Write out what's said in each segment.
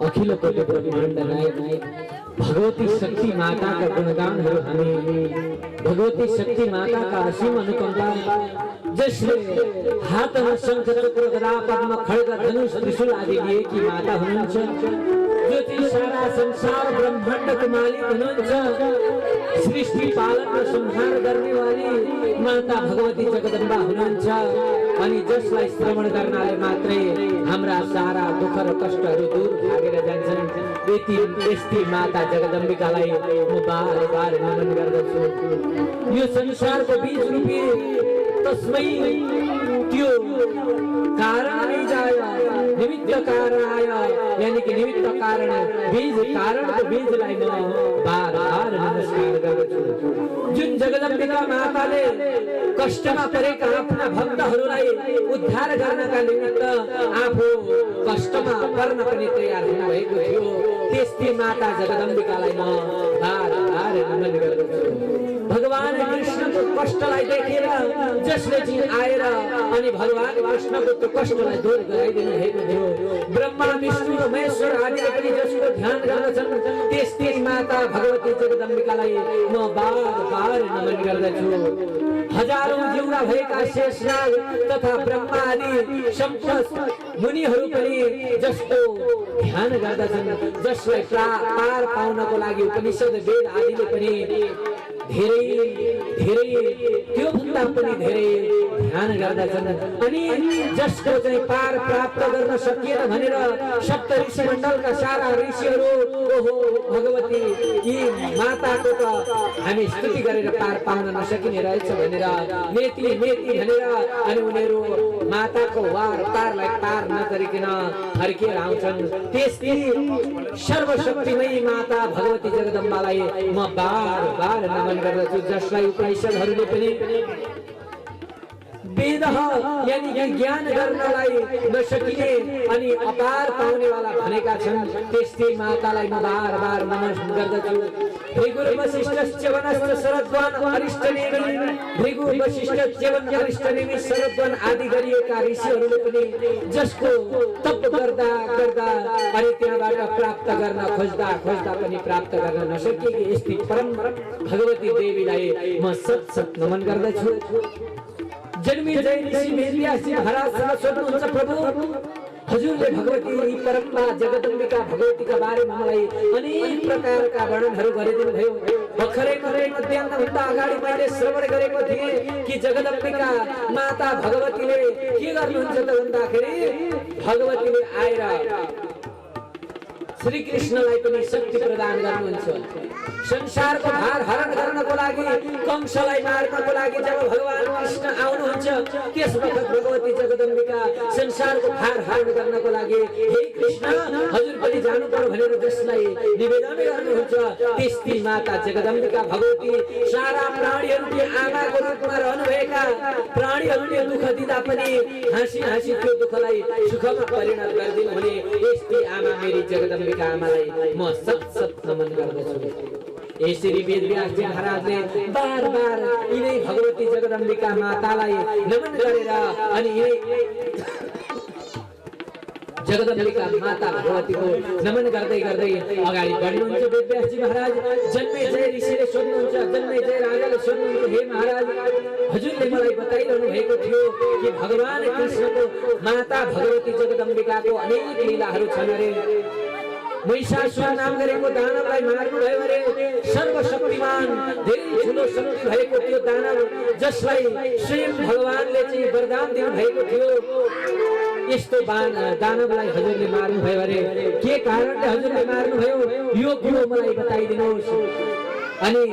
अखिल कोटि ब्रह्मांड नायक भगवती शक्ति माता का गुणगान हो हमें। भगवती शक्ति माता का असीम अनुकंपा, जैसे हाथ में शंख चक्र गदा पद्म खड्ग धनुष त्रिशूल आदि लिए की माता हुनुहुन्छ, जो सारा संसार ब्रह्मांड को मालिक हुनुहुन्छ, सृष्टि पालन र संहार गर्ने वाली माता भगवती जगदम्बा हुनुहुन्छ। अनि जसलाई श्रवण गर्नाले मात्रै हाम्रा सारा दुःख र कष्टहरू दूर भागेर जान्छन्। यति माता जगदम्बिकालाई म बार नमन गर्दछु। यो संसारको बीज रूपी तस्मै त्यो कारण नै जाय निमित्त कारण आय, यानी कि निमित्त कारण बीज कारणको बीजलाई म बार नमस्कार गर्दछु। जुन जगदम्बिका माताले कष्टमा परेका आफ्ना भक्तहरूलाई उद्धार गर्नका निमित्त आफू कष्टमा पर्न पनि तयार हुनुभएको थियो, त्यस्तै माता जगदम्बिकालाई म बार नमन गर्दछु। भगवान कृष्णको कष्टलाई देखेर जसले चाहिँ आएर अनि भगवान कृष्णको त्यो कष्टलाई दूर गराइदिनु भएको थियो, ब्रह्मा विष्णु र महेश्वर आदिले पनि जसको ध्यान गर्दछन्, त्यस्तै माता भगवती जगदम्बिकालाई म बार नमन गर्दछु। हजारौं जिउरा भएका शेषनाग तथा ब्रह्मा आदि सम्पूर्ण मुनिहरू पनि जसको ध्यान गर्दछन्, जसलाई पार पाउनको लागि उपनिषद वेद आदिले पनि धेरै त्यो भन्दा पनि धेरै ध्यान गर्दछन्। अनि जसको चाहिँ पार प्राप्त गर्न सकिएन भनेर सप्त ऋषि मण्डलका सारा ऋषिहरू ओहो भगवती यी माताको त हामी स्तुति गरेर पार पाउन नसकिने रहेछ भनेर नेति भनेर अनि उनीहरू माताको वार पारलाई पार नगरिकन फर्किएर आउँछन्। त्यसै सर्वशक्तिमयी माता भगवती जगदम्बालाई म बार नमन गर्दछु, जसलाई उपनिषदहरूले पनि वेद यानी कि ज्ञान गर्नलाई नसकिने अनि अपार पाउनेवाला भनेका छन्। त्यस्तै मातालाई म बार बार नमन गर्दछु। भृगु वशिष्ठ च्यवनश्च शरद्वान अरिष्टनेमि भृगु वशिष्ठ च्यवन अरिष्टनेमि शरद्वान आदि गरिएका ऋषिहरूले पनि जसको तप गर्दा गर्दा अनि त्यहाँबाट प्राप्त गर्न खोज्दा खोज्दा पनि प्राप्त गर्न नसकेकी यस्ती परम भगवती देवीलाई म सत सत नमन गर्दछु। जन्मी जय ऋषि वेदव्यासजी महाराजसँग सोध्नुहुन्छ, प्रभु हजुरले भगवती परम्परा जगदम्बिका भगवतीका बारेमा मलाई अनेक प्रकारका वर्णनहरू गरिदिनु भयो। भर्खरै मध्याह्नभन्दा अगाडि मैले श्रवण गरेको थिएँ कि जगदम्बिका माता भगवतीले के गर्नुहुन्छ त भन्दाखेरि भगवतीले आएर श्री कृष्णलाई पनि शक्ति प्रदान गर्नुहुन्छ। संसारको भार हरण गर्नको लागि कंसलाई मार्नको लागि जब भगवान कृष्ण आउनुहुन्छ त्यस वखत भगवती जगदम्बिका संसारको भार हरण गर्नको लागि हे कृष्ण हजुर पनि जानु पर्यो भनेर जसलाई निवेदन गर्नुहुन्छ त्यस्ती माता जगदम्बिका भगवती सारा प्राणीहरूको आमाको रूपमा रहनुभएका प्राणीहरूले दुःख दिँदा पनि हाँसी हाँसी त्यो दुःखलाई सुखमा परिणत गरिदिनु हुने यस्ती आमा मेरी जगदम्बिका आमालाई म सत सत नमन गर्दछु। यसरी वेदव्यासजी महाराजले बार बार यिनै भगवती जगदम्बिका मातालाई नमन गरेर अनि यिनै जगदम्बिका माता भगवतीको नमन गर्दै गर्दै अगाडि बढ्नुहुन्छ। वेदव्यासजी महाराज जन्मेजय ऋषिले सोध्नुहुन्छ, जन्मेजय राजाले सोध्नुहुन्छ, हे महाराज हजुरले मलाई बताइरहनु भएको थियो कि भगवान कृष्णको माता भगवती जगदम्बिकाको अनेक लीलाहरू छन् अरे। महिषासुर नाम गरेको दानवलाई मार्नु भयो अरे। सर्वशक्तिमान धेरै ठुलो शक्ति भएको त्यो दानव जसलाई स्वयं भगवानले चाहिँ वरदान दिनु भएको थियो यस्तो दानवलाई हजुरले मार्नु भयो अरे। के कारणले हजुरले मार्नु भयो यो कुरो मलाई बताइदिनुहोस्। अनि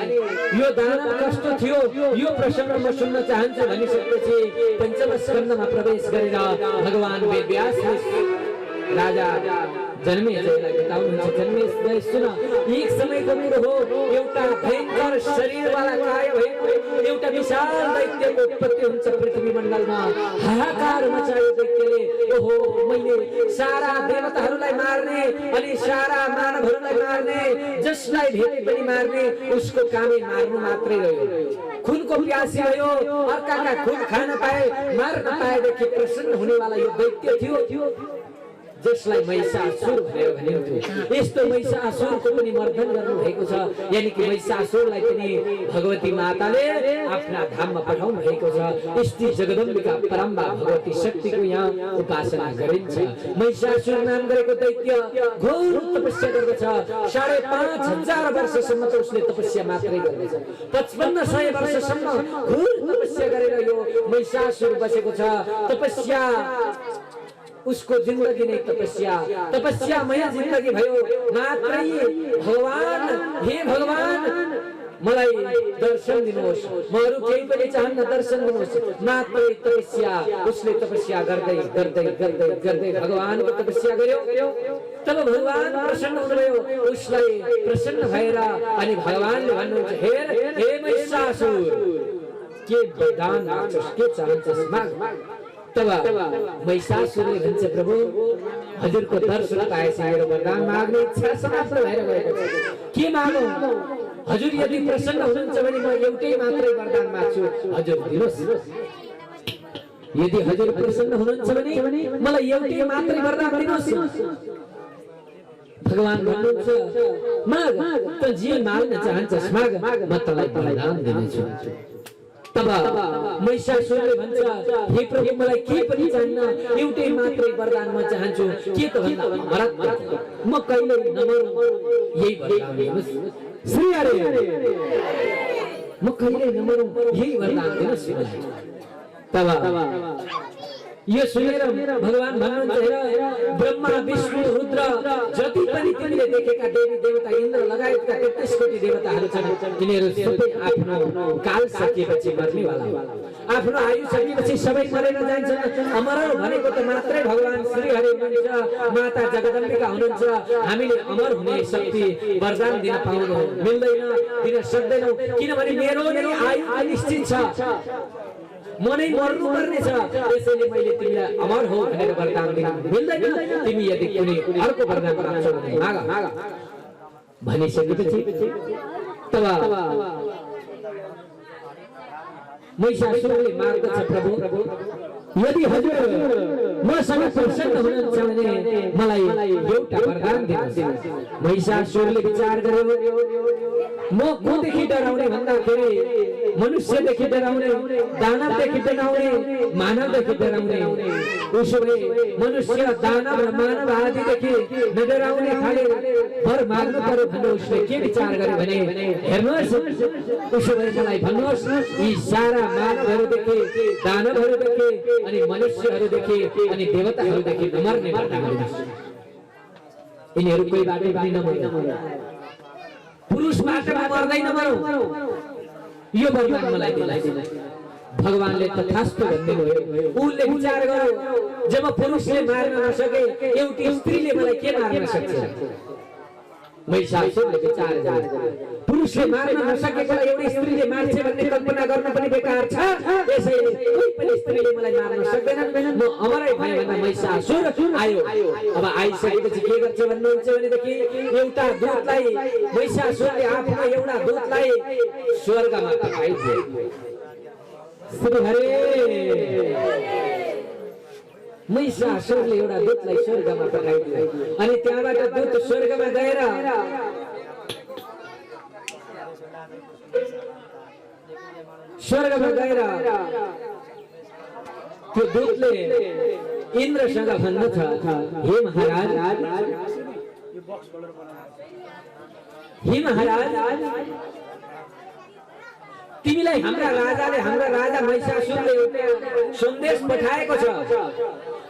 यो दानव कस्तो थियो यो प्रसङ्ग म सुन्न चाहन्छु भनिसकेपछि पञ्चम स्कन्धमा प्रवेश गरेर भगवान वेदव्यासले राजा जन्मेजयलाई बताउनुहुन्छ, जन्मेजय सुन एक समयको कुरो हो, एउटा भयंकर शरीरवाला काय भएको एउटा विशाल दैत्यको उत्पत्ति हुन्छ पृथ्वी मण्डलमा। हाहाकार मचायो दैत्यले, ओहो मैले सारा देवताहरूलाई मार्ने अनि सारा मानवहरूलाई मार्ने जसलाई भेटे पनि मार्ने उसको कामै मार्नु मात्रै रह्यो। खुनको प्यासी भयो, अर्काका खुन खान पाए मार्न पाएदेखि प्रसन्न हुनेवाला यो दैत्य थियो जसलाई महिषासुर भनेर भनिन्थ्यो। यस्तो महिषासुरको पनि मर्दन गर्नु भएको छ, यानी कि महिषासुरलाई पनि भगवती माताले आफ्ना धाममा पठाउनु भएको छ। यस्ती जगदम्बिका परम्बा भगवती शक्तिको यहाँ उपासना गरिन्छ। महिषासुर नाम गरेको दैत्य घोर तपस्या गर्दछ। 5,500 वर्षसम्म त उसले तपस्या मात्रै गर्दछ। 5500 वर्षसम्म घोर तपस्या गरेर यो महिषासुर बसेको छ। तपस्या उसको जिन्दगी नै तपस्यामय जिन्दगी भयो। मात्रै भगवान, हे भगवान मलाई दर्शन दिनुहोस्, म अरू केही पनि चाहन्न, दर्शन दिनुहोस्। मात्रै तपस्या उसले तपस्या गर्दै गर्दै गर्दै गर्दै भगवानको तपस्या गर्यो। तब भगवान प्रसन्न हुनुभयो। उसलाई प्रसन्न भएर अनि भगवानले भन्नुहुन्छ, हे महिषासुर के वरदान माग्छस्, के चाहन्छस् माग। तब महिषासुरले भन्छ, प्रभु हजुरको दर्शन पाएपछि मेरो वरदान माग्ने इच्छा समाप्त भएर गएको छ। के मागौँ? हजुर यदि प्रसन्न हुनुहुन्छ भने म एउटै मात्रै वरदान माग्छु, हजुर दिनुहोस्। यदि हजुर प्रसन्न हुनुहुन्छ भने मलाई एउटै मात्रै वरदान दिनुहोस्। भगवान भन्नुहुन्छ, माग, त जे माग्न चाहन्छस् माग, म तँलाई वरदान दिनेछु। तब महिषासुरले भन्छ, हे प्रभु मलाई के पनि चाहिन्न, एउटै मात्रै वरदान म चाहन्छु। के त भन्दा भरत म कहिले नमरौँ यही वरदान दिनुहोस्। श्री हरि म कहिले नमरौँ यही वरदान दिनुहोस्। तब यो सुनेर भगवान भन्नुहुन्छ, हेर ब्रह्मा विष्णु रुद्र जति पनि तिमीले देखेका देवी देवता इन्द्र लगायतका 33 कोटी देवताहरू छन् तिनीहरू सबै आफ्नो काल सकिएपछि मर्नेवाला हो। आफ्नो आयु सकिएपछि सबै मरेर जान्छन्। अमर भनेको त मात्रै भगवान श्री हरि हुनुहुन्छ, माता जगदम्बिका हुनुहुन्छ। हामीले अमर हुने शक्ति वरदान दिन पाउनु मिल्दैन, दिन सक्दैनौँ, किनभने मेरो आयु अनिश्चित छ। मनै मर्नु पर्ने छ त्यसैले मैले तिमीलाई अमर हो भनेर वरदान दिन मिल्दैन तिमी यदि कुनै अर्को वरदान माग्छौ भने माग भनिसकेपछि तब महिषासुरले माग्दछ प्रभु यदि हजुर मसँग प्रसन्न हुनुहुन्छ भने मलाई एउटा वरदान दिनुहोस् महिषासुरले विचार गर्यो म कोदेखि डराउने भन्दाखेरि मनुष्यदेखि डराउने दानवदेखि डराउने मानवदेखि डराउने उसो भए मनुष्य दानव र मानव आदिदेखि नडराउने खाले वर माग्नु पर्यो भनेर उसले के विचार गर्यो भने हेर्नुहोस् उसो भए मलाई भन्नुहोस् यी सारा मानवहरूदेखि दानवहरूदेखि अनि मनुष्यहरूदेखि अनि देवताहरूदेखि नमर्ने वरदान दिनुहोस् यिनीहरू कोही बाटो पनि नमर्ने पुरुष मात्रमा मर्दैन मरौ यो वरदान मलाई दिनुहोस् भगवानले तथास्तु भन्नुभयो उसले विचार गर्यो जब पुरुषले मार्न नसके एउटी स्त्रीले मलाई के मार्न सक्छ महिषासुरले विचार गर्यो पुरुषले मार्न नसकेको एउटी स्त्रीले मार्छ भन्ने कल्पना गर्न पनि बेकार छ त्यसैले कुनै पनि स्त्रीले मलाई मार्न सक्दैन म अमरै भए भन्दा महिषासुर आयो अब आइसकेपछि के गर्छ भन्नुहुन्छ भनेदेखि एउटा दूतलाई महिषासुरले आफ्नो एउटा दूतलाई स्वर्गमा पठाइदियो श्री हरे महिषासुरले एउटा दूतलाई स्वर्गमा पठाइदियो अनि त्यहाँबाट दूत स्वर्गमा गएर त्यो दूतले इन्द्रसँग भन्दछ हे महाराज तिमीलाई हाम्रा राजा महिषासुरले एउटा सन्देश पठाएको छ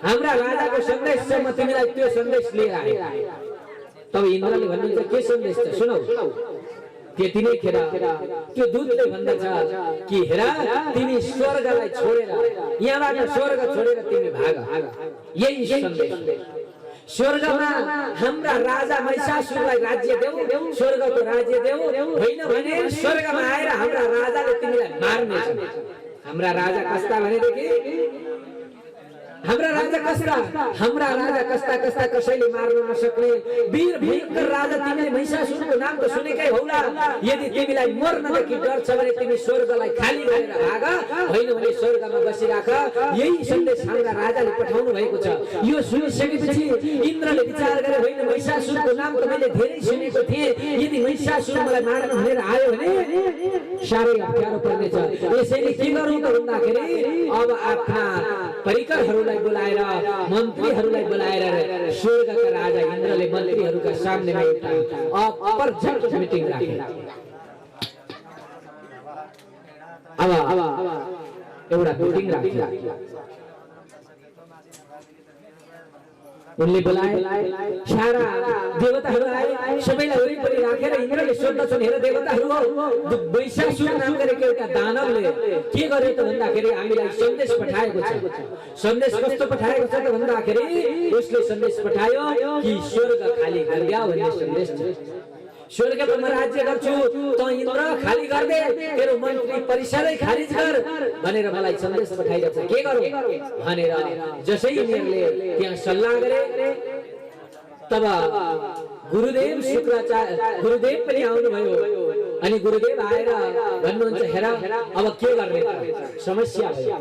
हाम्रा राजाको सन्देश छ म तिमीलाई त्यो सन्देश लिएर आए तब इन्द्रले भन्नुहुन्छ के सन्देश छ सुनौ त्यति नै खेर त्यो दूतले भन्दछ कि हेर तिमी स्वर्गलाई छोडेर यहाँबाट स्वर्ग छोडेर तिमी भाग यही सन्देश स्वर्गमा हाम्रा राजा महिषासुरलाई राज्य देऊ स्वर्गको राज्य देऊ होइन भने स्वर्गमा आएर हाम्रा राजाले तिमीलाई मार्नेछ हाम्रा राजा कस्ता भनेदेखि हाम्रा राजा कस्ता कसैले मार्न नसक्ने वीर भयंकर राजा तिमीले महिषासुरको नाम त सुनेकै होला यदि तिमीलाई मर्नदेखि डर छ भने तिमी स्वर्गलाई खाली गरेर भाग होइन भने स्वर्गमा बसिराख यही सन्देश हाम्रा राजाले पठाउनु भएको छ यो सुनिसकेपछि इन्द्रले विचार गरे होइन महिषासुरको नाम त मैले धेरै सुनेको थिएँ यदि महिषासुर मलाई मार्न भनेर आयो भने साह्रै अप्ठ्यारो पर्नेछ यसैले के गरौँ त भन्दाखेरि अब आफ्ना परिकरहरूलाई बोलाएर मन्त्रीहरूलाई बोलाएर स्वर्गका राजा इन्द्रले मन्त्रीहरूका सामनेमा एउटा अपरझट मिटिङ राखे अब एउटा मिटिङ राखे उनले बोलाए सारा देवताहरू आए सबैलाई वरिपरि राखेर इन्द्रले सोध्दछन् हेर देवताहरू हो महिषासुर नाम गरेको एउटा दानवले के गर्यो त भन्दाखेरि हामीलाई सन्देश पठाएको छ सन्देश कस्तो पठाएको छ त भन्दाखेरि उसले सन्देश पठायो कि स्वर्ग खाली गरिदिया भन्ने सन्देश छ स्वर्गमा म राज्य गर्छु त इन्द्र खाली गर्दे तेरो मन्त्री परिसरै खारिज कर भनेर मलाई सन्देश पठाइरहेछ के गरौँ भनेर जसै यिनीहरूले त्यहाँ सल्लाह गरे तब गुरुदेव पनि आउनुभयो अनि गुरुदेव आएर भन्नुहुन्छ हेर अब के गर्ने समस्या भयो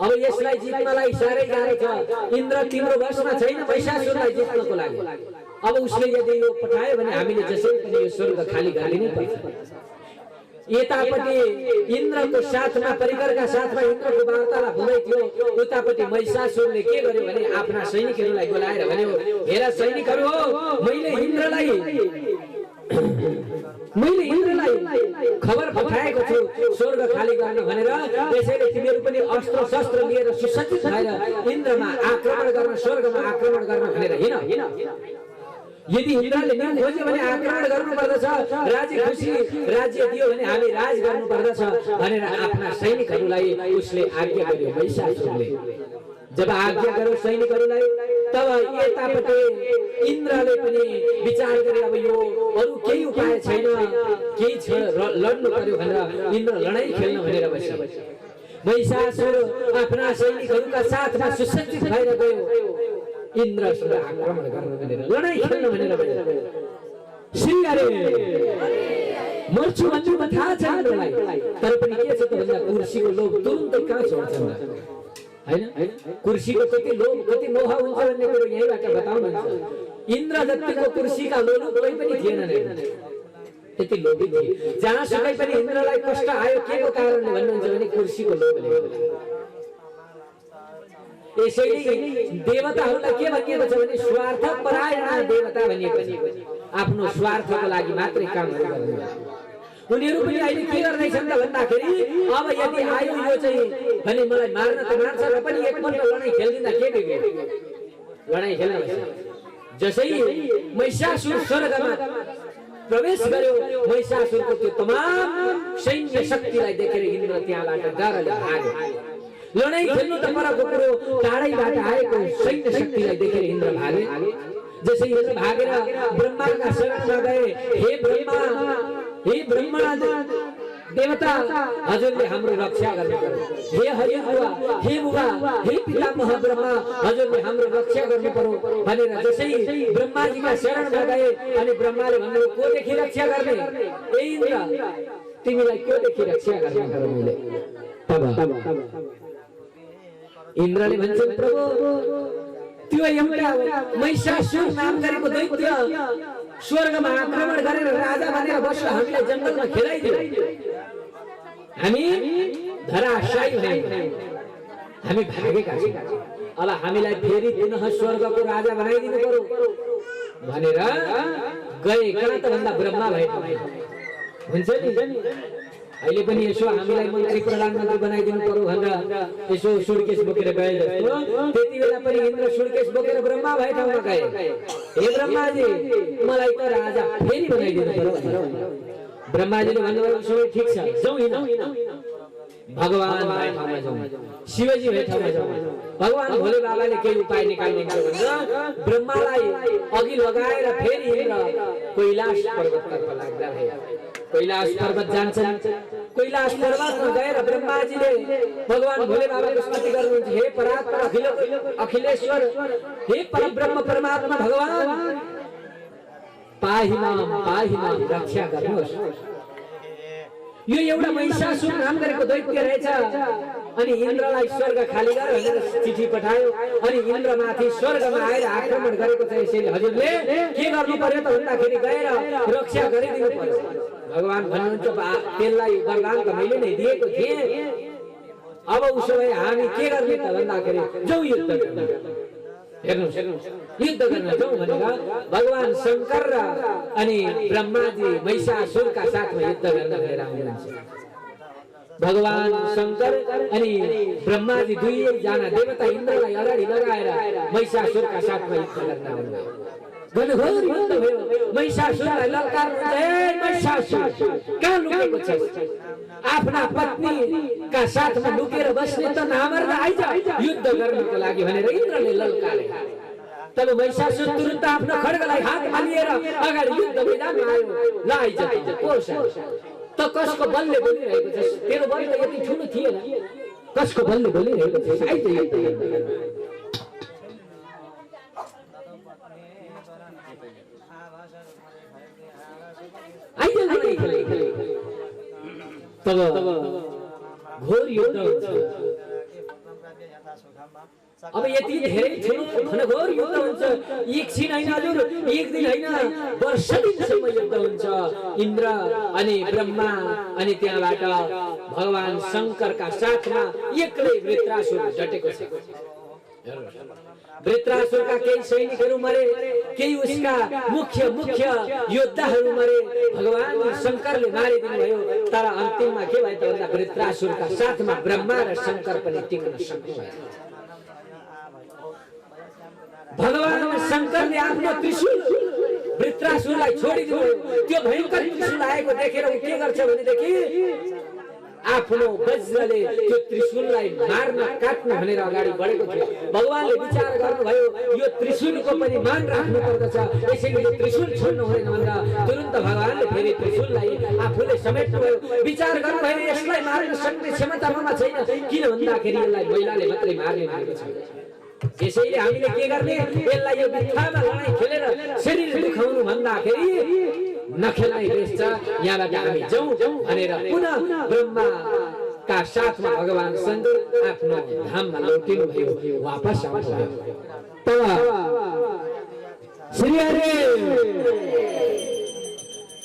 अब यसलाई जित्नलाई साह्रै गाह्रो छ इन्द्र तिम्रो वशमा छैन महिषासुरलाई जित्नको लागि अब उसले यदि यो पठायो भने हामीले जसै पनि यो स्वर्ग खाली गरिदिनै पर्छ यतापट्टि इन्द्रको साथमा परिकरका साथमा इन्द्रको वार्तालाप हुँदै थियो उतापट्टि महिषासुरले के गर्यो भने आफ्ना सैनिकहरूलाई बोलाएर भन्यो हेर सैनिकहरू हो मैले इन्द्रलाई खबर पठाएको छु स्वर्ग खाली गर्ने भनेर त्यसैले तिमीहरू पनि अस्त्र शस्त्र लिएर सुसज्जित भएर इन्द्रमा आक्रमण गर्न स्वर्गमा आक्रमण गर्न भनेर हिँड यदि इन्द्रले नियम खोज्यो भने आक्रमण गर्नुपर्दछ राज्य दियो भने हामी राज गर्नुपर्दछ भनेर आफ्ना सैनिकहरूलाई उसले आज्ञा गर्यो महिषासुरले जब आज्ञा गर्यो सैनिकहरूलाई तब यतापट्टि इन्द्रले पनि विचार गरे अब यो अरू केही उपाय छैन केही छ लड्नु पर्यो भनेर इन्द्र लडाई खेल्न भनेर बस्यो महिषासुर आफ्ना सैनिकहरूका साथमा सुसज्जित भएर गयो इन्द्रसँग आक्रमण गर्न भनेर, लडाईँ खेल्न भनेर श्रीहरि मर्छु भन्ने थाहा छ इन्द्रलाई, तर पनि के छ त भन्दा कुर्सीको लोभ तुरुन्तै कहाँ छोड्छ हैन? कुर्सीको कति लोभ कति मोह हुन्छ भन्ने कुरो यहीबाट बताउनुहुन्छ। इन्द्र जतिको कुर्सीका लोभ कोही पनि थिएनन्, त्यति लोभी थिए। जहाँसुकै पनि इन्द्रलाई कष्ट आयो के को कारणले भन्नुहुन्छ भने कुर्सीको लोभले। यसैले देवताहरूलाई के भनिएको छ भने स्वार्थ परायण देवता भनिएको, आफ्नो स्वार्थको लागि मात्रै कामहरू गर्नु। उनीहरू पनि अहिले के गर्दैछन् त भन्दाखेरि अब यदि आयो यो चाहिँ भने मलाई मार्न त मार्छ र पनि एकपल्ट लडाईँ खेल्दिँदा के बिग्रियो? लडाईँ खेल्न जसै महिषासुर स्वर्गमा प्रवेश गर्यो, महिषासुरको त्यो तमाम सैन्य शक्तिलाई देखेर इन्द्र त्यहाँबाट डरले भाग्यो। लडाईँ खेल्नु त परको कुरो, टाढैबाट आएको सैन्य शक्तिलाई देखेर इन्द्र भागे। जसै इन्द्र भागेर ब्रह्माका शरणमा गए, हे ब्रह्मा देवता हजुरले हाम्रो रक्षा गर्नुपर्यो, हे हरिबुवा हे बुवा हे पितामह ब्रह्मा हजुरले हाम्रो रक्षा गर्नुपर्यो भनेर जसै ब्रह्माजीका शरणमा गए अनि ब्रह्माले भन्नुभयो कोदेखि रक्षा गर्ने? ए इन्द्र तिमीलाई कोदेखि रक्षा गर्ने पर्यो मैले? तब इन्द्रले भन्छन् प्रभु त्यो एउटा महिषासुर नाम गरेको दैत्य स्वर्गमा आक्रमण गरेर राजा बनेर बस्यो, हामीलाई जंगलमा खेलाइदियो, हामी धराशायी भयौं, हामी भागेका छौं, अब हामीलाई फेरि पुनः स्वर्गको राजा बनाइदिनु पर्यो भनेर गए। कहाँ त भन्दा ब्रह्मा भएको हुन्छ नि। अहिले पनि यसो हामीलाई मन्त्री प्रधानमन्त्री बनाइदिनु पर्यो भनेर यसो सुर्केस बोकेर गए जस्तो, त्यति बेला पनि इन्द्र सुर्केस बोकेर ब्रह्मा भए ठाउँमा गए, हे ब्रह्माजी मलाई त राजा फेरि बनाइदिनु पर्यो। ब्रह्माजीले भन्नुभयो सबै ठिक छ, जाउँ हिँडौँ, भगवान भए ठाउँमा जाउँ, शिवजी भए ठाउँमा जाउँ। भगवान भोले बाबाले केही उपाय निकाल्नुहुन्छ भनेर ब्रह्मालाई अघि लगाएर फेरि इन्द्र कैलाश पर्वततर्फ लाग्दा भए। कैलाश पर्वत जान्छन्, कैलाश पर्वतमा गएर ब्रह्माजीले भगवान भोले बाबाको स्तुति गर्नुहुन्छ, हे परात्पर अखिलेश्वर, हे परब्रह्म परमात्मा भगवान पाहि माम रक्षा गर्नुहोस्। यो एउटा महिषासुर नाम गरेको दैत्य रहेछ। अनि इन्द्रलाई स्वर्ग खाली गर भनेर चिठी पठायो अनि इन्द्र माथि स्वर्गमा आएर आक्रमण गरेको छ। यसैले हजुरले के गर्नु पर्यो त भन्दाखेरि गएर रक्षा गरिदिनु पर्यो। भगवान भन्नुहुन्छ त्यसलाई वरदान त मैले नै दिएको थिएँ, अब उसो भए हामी के गर्ने त भन्दाखेरि जाउँ युद्ध गर्न। हेर्नुस् युद्ध गर्न जाउँ भनेर भगवान शंकर र अनि ब्रह्माजी महिषासुरका साथमा युद्ध गर्न भनेर आउनुहुन्छ। भगवान शंकर अनि ब्रह्माजी दुईजना देवता इन्द्रलाई अगाडि लगाएर महिषासुरका साथमा युद्ध गर्न आउनुभयो। घनघोर युद्ध भयो। महिषासुरलाई ललकार्नुहुन्छ, हे महिषासुर कहाँ लुकेको छस्? आफ्ना पत्नीका साथमा लुकेर बस्ने त नामर्द आइज युद्ध गर्नको लागि भनेर इन्द्रले ललकारे। तब महिषासुर तुरन्त आफ्नो खड्गलाई हातमा लिएर अगाडि युद्ध मैदानमा आयो। ल आइज कोस त कसको बलले बोलिरहेको छ? तेरो बल त यति ठुलो थिएन, कसको बलले बोलिरहेको छ? आइज युद्ध गर्न। तब घोर युद्ध हुन्छ। अब यति धेरै ठुलो घनघोर युद्ध हुन्छ। एक छिन हैन हजुर, एक दिन हैन, वर्ष दिनसम्म युद्ध हुन्छ। इन्द्र अनि ब्रह्मा अनि त्यहाँबाट भगवान शंकरका साथमा एक्लै वृत्रासुर डटेको छ। वृत्रासुरका केही सैनिकहरू मरे, केही उसका मुख्य योद्धाहरू मरे। भगवान शंकरले मारिदिनु भयो। तर अन्तिममा के भयो त भन्दा वृत्रासुरका साथमा ब्रह्मा र शंकर पनि टिक्न सक्नुभयो। भगवान शंकरले आफ्नो त्रिशूल वृत्रासुरलाई छोडिदिनु। त्यो भयंकर त्रिशूल आएको देखेर उ के गर्छ भनेदेखि आफ्नो वज्रले त्यो त्रिशूललाई मार्न काट्न भनेर अगाडि बढेको थियो। भगवानले विचार गर्नुभयो यो त्रिशूलको पनि मान राख्नु पर्दछ, यसैले यो त्रिशूल छोड्नु हुँदैन भनेर तुरुन्त भगवानले फेरि त्रिशूललाई आफूले समेट्नुभयो। विचार गर्नुभयो यसलाई मार्न सक्ने क्षमता ममा छैन, किन भन्दाखेरि यसलाई महिलाले मात्रै मार्ने भनेको छ। यसैले हामीले के गर्ने, यसलाई यो बित्थामा लडाई खेलेर शरीर दुखाउनु भन्दाखेरि नखेलाई बेच्छ, यहाँबाट हामी जाउँ भनेर पुनः ब्रह्मा का साथमा भगवान शंकर आफ्नो धाममा लौटिनु भयो, वापस आउनुभयो। तब श्री हरे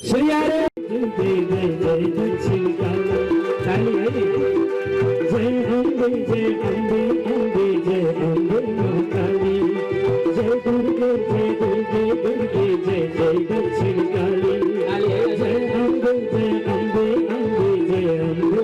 श्री हरे जय जय दक्षिण काली जय अम्बे जय अम्बे अम्बे जय अम्बे काली जय दुर्गे दुर्गे जय जय दक्षिण काली जय अम्बे अम्बे जय अम्बे काली जय अम्बे।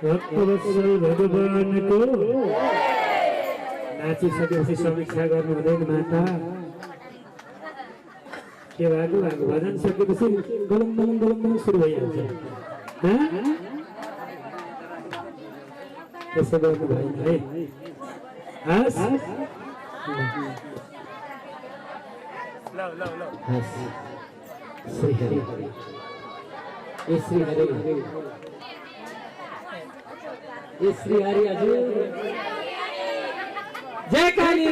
भक्तवत्सल भगवानको नाचिसकेपछि समीक्षा गर्नु हुँदैन माता। के भएको भजन सकेपछि गलम गलम गलम गलम सुरु भइहाल्छ। त्यसो गर्नु भएन है। हस् श्री हरि ये श्री हरि ये श्री हरि हजुर जय काली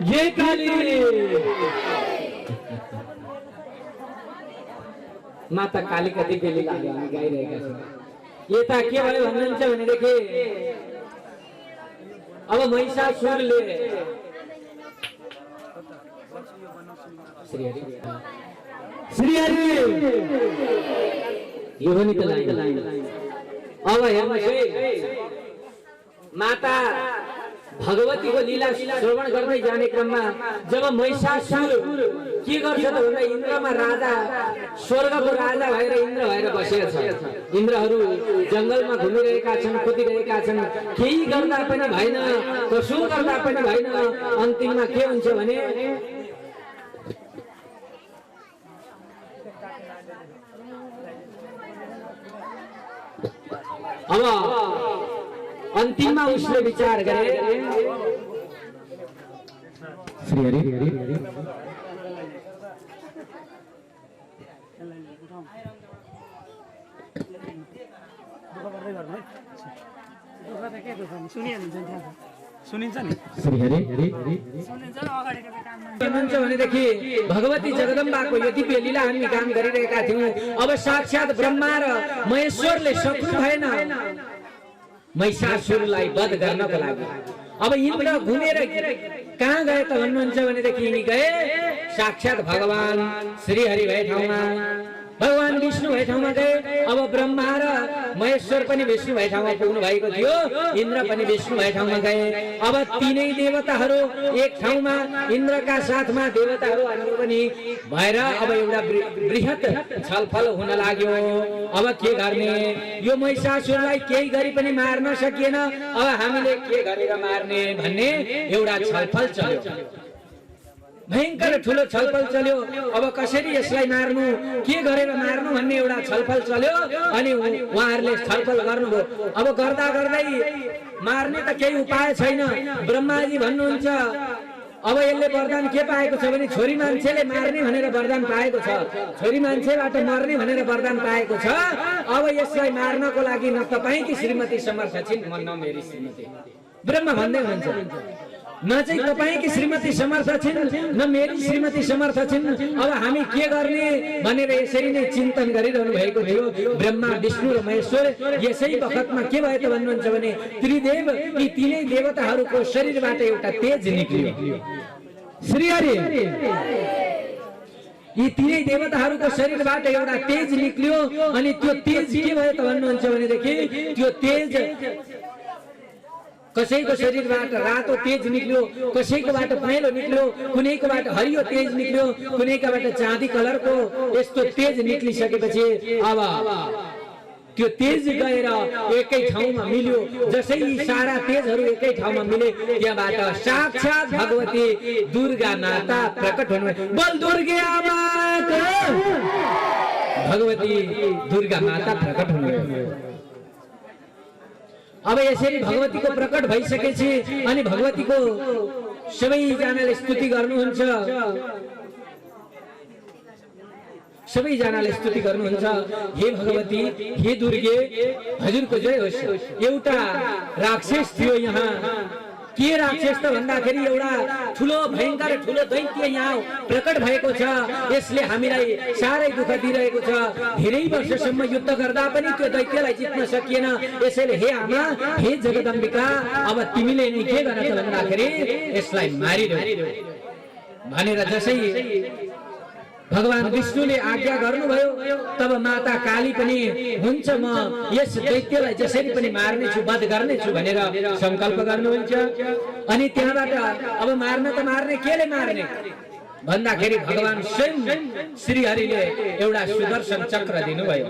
जय काली माता कालीका दिव्य लीलाहरू हामी गाइरहेका छौँ। यता के भयो भन्नुहुन्छ भनेदेखि अब महिषासुरले श्री हरि यो पनि त लाइन अब हेर्नुहोस् है माता भगवतीको लीला श्रवण गर्दै जाने क्रममा जब महिषासुर के गर्छ त भन्दा इन्द्रमा राजा स्वर्गको राजा भएर इन्द्र भएर बसेका छ। इन्द्रहरू जंगलमा घुमिरहेका छन् कुदिरहेका छन् केही गर्दा पनि भएन कसो गर्दा पनि भएन अन्तिममा के हुन्छ भने अब अन्तिममा उसले विचार गरे श्री हरि सुनिन्छ नि श्री हरि भनेदेखि भगवती जगदम्बाको यो दिव्य लीला हामी काम गरिरहेका थियौँ। अब साक्षात् ब्रह्मा र महेश्वरले सक्नु भएन महिषासुरलाई वध गर्नको लागि। अब इन्द्र घुमेर कहाँ गए त भन्नुहुन्छ भनेदेखि यिनी गए साक्षात् भगवान श्री हरि भए ठाउँमा भगवान विष्णु भए ठाउँमा गए। अब ब्रह्मा र महेश्वर पनि विष्णु भए ठाउँमा पुग्नु भएको थियो इन्द्र पनि विष्णु भए ठाउँमा गए। अब तीनै देवताहरू एक ठाउँमा इन्द्रका साथमा देवताहरू अन्य पनि भएर अब एउटा बृहत छलफल हुन लाग्यो। अब के गर्ने यो महिषासुरलाई केही गरी पनि मार्न सकिएन अब हामीले के गरेर मार्ने भन्ने एउटा छलफल चल्यो। भयंकर ठुलो छलफल चल्यो। अब कसरी यसलाई मार्नु के गरेर मार्नु भन्ने एउटा छलफल चल्यो अनि उहाँहरूले छलफल गर्नुभयो। अब गर्दा गर्दै मार्ने त केही उपाय छैन। ब्रह्माजी भन्नुहुन्छ अब यसले वरदान के पाएको छ भने छोरी मान्छेले मार्ने भनेर वरदान पाएको छ छोरी मान्छेबाट मर्ने भनेर वरदान पाएको छ। अब यसलाई मार्नको लागि न तपाईकी श्रीमती समर्थ छिन् न मेरी श्रीमती ब्रह्मा भन्दै हुनुहुन्छ न चाहिँ तपाईकी श्रीमती समर्थ छिन् न मेरी श्रीमती समर्थ छिन्। अब हामी के गर्ने भनेर यसरी नै चिन्तन गरिरहनु भएको थियो ब्रह्मा विष्णु र महेश्वर। यसै वखतमा के भयो त भन्नुहुन्छ भने त्रिदेव यी तीनै देवताहरूको शरीरबाट एउटा तेज निक्लियो। श्री हरि यी तीनै देवताहरूको शरीरबाट एउटा तेज निक्लियो अनि त्यो तेज के भयो त भन्नुहुन्छ भनेदेखि त्यो तेज कसैको शरीरबाट रातो तेज निक्ल्यो कसैकोबाट पहेँलो निक्ल्यो कुनैकोबाट हरियो तेज निक्ल्यो कुनैकोबाट चाँदी कलरको यस्तो तेज निक्लिसकेपछि अब त्यो तेज गएर एकै ठाउँमा मिल्यो। जसै सारा तेजहरू एकै ठाउँमा मिले त्यहाँबाट साक्षात् भगवती दुर्गा माता प्रकट हुनु बोल दुर्गे आमा भगवती दुर्गा माता प्रकट हुनु। अब यसरी भगवतीको प्रकट भइसकेपछि अनि भगवतीको सबैजनाले स्तुति गर्नुहुन्छ सबैजनाले स्तुति गर्नुहुन्छ हे भगवती हे दुर्गे हजुरको जय होस्। एउटा राक्षस थियो यहाँ के राक्षस त भन्दाखेरि एउटा ठुलो भयंकर ठुलो दैत्य यहाँ प्रकट भएको छ। यसले हामीलाई सारै दुःख दिइरहेको छ। धेरै वर्षसम्म युद्ध गर्दा पनि त्यो दैत्यलाई जित्न सकिएन। यसैले हे आमा हे जगदम्बिका अब तिमीले नि के गर्न त भन्दाखेरि यसलाई मारिदेऊ भनेर जसै भगवान विष्णुले आज्ञा गर्नुभयो तब माता काली पनि हुन्छ म यस दैत्यलाई जसरी पनि मार्ने छु वध गर्ने छु भनेर संकल्प गर्नुहुन्छ। अनि त्यहाँबाट अब मार्न त मार्ने केले मार्ने भन्दाखेरि भगवान स्वयं श्री हरिले एउटा सुदर्शन चक्र दिनुभयो।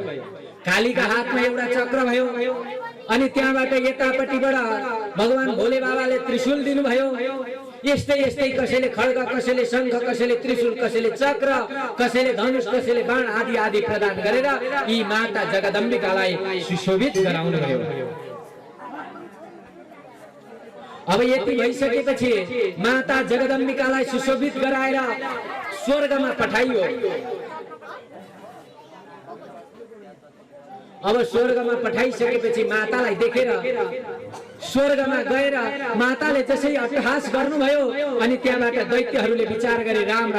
कालीका हातमा एउटा चक्र भयो अनि त्यहाँबाट यतापट्टिबाट भगवान भोले बाबाले त्रिशूल दिनुभयो। यस्तै यस्तै कसैले खड्ग कसैले शंख कसैले त्रिशूल कसैले चक्र कसैले धनुष कसैले बाण आदि आदि प्रदान गरेर यी माता जगदम्बिकालाई सुशोभित गराउनु भयो। अब यति भइसकेपछि माता जगदम्बिकालाई सुशोभित गराएर स्वर्गमा पठाइयो। अब स्वर्गमा पठाइसकेपछि मातालाई देखेर स्वर्गमा गएर माताले जसै अट्टहास गर्नुभयो अनि त्यहाँबाट दैत्यहरूले विचार गरे राम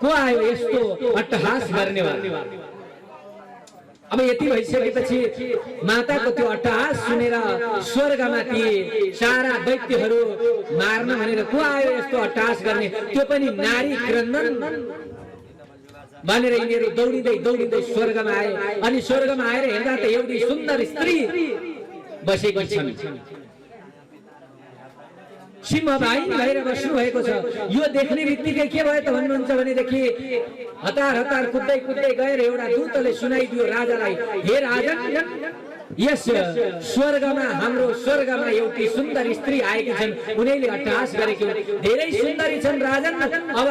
को आयो यस्तो अट्टहास गर्नेवाला। अब यति भइसकेपछि माताको त्यो अट्टहास सुनेर स्वर्गमा ती सारा दैत्यहरू मार्न भनेर को आयो यस्तो अट्टहास गर्ने, त्यो पनि नारी क्रन्दन भनेर यिनीहरू दौडिँदै दौडिँदै स्वर्गमा आए। अनि स्वर्गमा आएर हेर्दा त एउटी सुन्दर स्त्री बसेकी छन्। सिंहवाहिनी भएर बस्नु भएको छ। यो देख्ने बित्तिकै के भयो त भन्नुहुन्छ भनेदेखि हतार हतार कुद्दै कुद्दै गएर एउटा दूतले सुनाइदियो राजालाई, हे राजन, यस स्वर्गमा हाम्रो स्वर्गमा एउटी सुन्दर स्त्री आएकी छन्, उनीले अट्टहास गरेकी हुन्, धेरै सुन्दरी छन् राजन, अब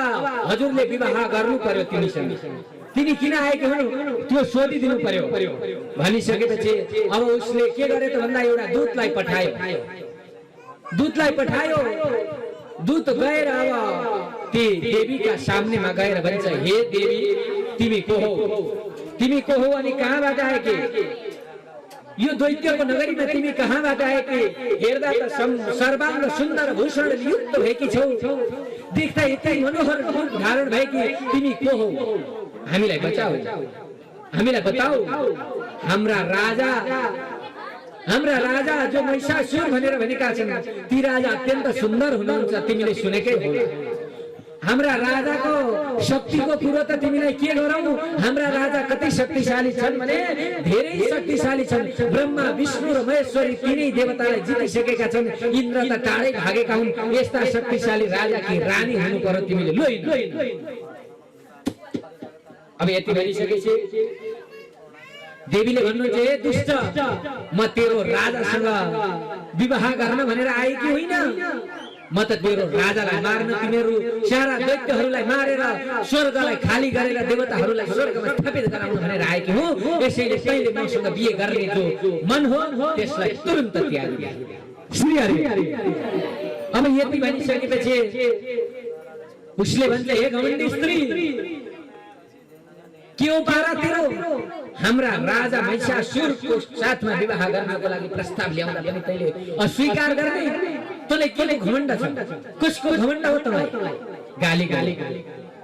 हजुरले विवाह गर्नु पर्यो तिनीसँग, तिनी किन आएकी हुन् त्यो सोधिदिनु पर्यो भनिसकेपछि अब उसले के गरे त भन्दा एउटा दूतलाई पठायो। दूत गएर अब ती देवीका सामनेमा गएर भन्छ, हे देवी, तिमी को हो अनि कहाँबाट आएकी? यो दैत्यको नगरीमा तिमी कहाँबाट आएकी? हेर्दा त सर्वाङ्ग सुन्दर भूषण युक्त भएकी छौ, देख्दा यति मनोहर रूप धारण भएकी, तिमी को हो? हामीलाई बताऊ। हाम्रा राजा जो महिषासुर भनेर भनेका छन् ती राजा अत्यन्त सुन्दर हुनुहुन्छ, तिमीले सुनेकै होला। हाम्रा राजाको शक्तिको कुरो त तिमीलाई के गरौँ? हाम्रा राजा कति शक्तिशाली छन् भने धेरै शक्तिशाली छन्। ब्रह्मा विष्णु र महेश्वरी तीनै देवतालाई जितिसकेका छन्। इन्द्र त टाढै भागेका हुन्। यस्ता शक्तिशाली राजा कि रानी हुनु पर्यो तिमीले। लोइन अब यति भनिसकेपछि देवीले भन्नुहुन्छ, हे दुष्ट, म तेरो राजासँग विवाह गर्न भनेर आएकी होइन, म त तेरो राजालाई मार्न, तिमीहरू सारा दैत्यहरूलाई मारेर स्वर्गलाई खाली गरेर देवताहरूलाई स्वर्गमा स्थापित गराउन भनेर आएकी हुँ। यसैले पहिले मसँग बिहे गर्ने जो मन हो त्यसलाई तुरन्त त्याग दे। अब यति भनिसकेपछि उसले भन्छ, हे घमण्डी स्त्री, के हो पारा तेरो? हाम्रा राजा महिषासुरको साथमा विवाह गर्नको लागि प्रस्ताव ल्याउँदा पनि तैले अस्वीकार गर्ने? तँलाई के घमण्ड छ? कसको घमण्ड हो तँलाई? गाली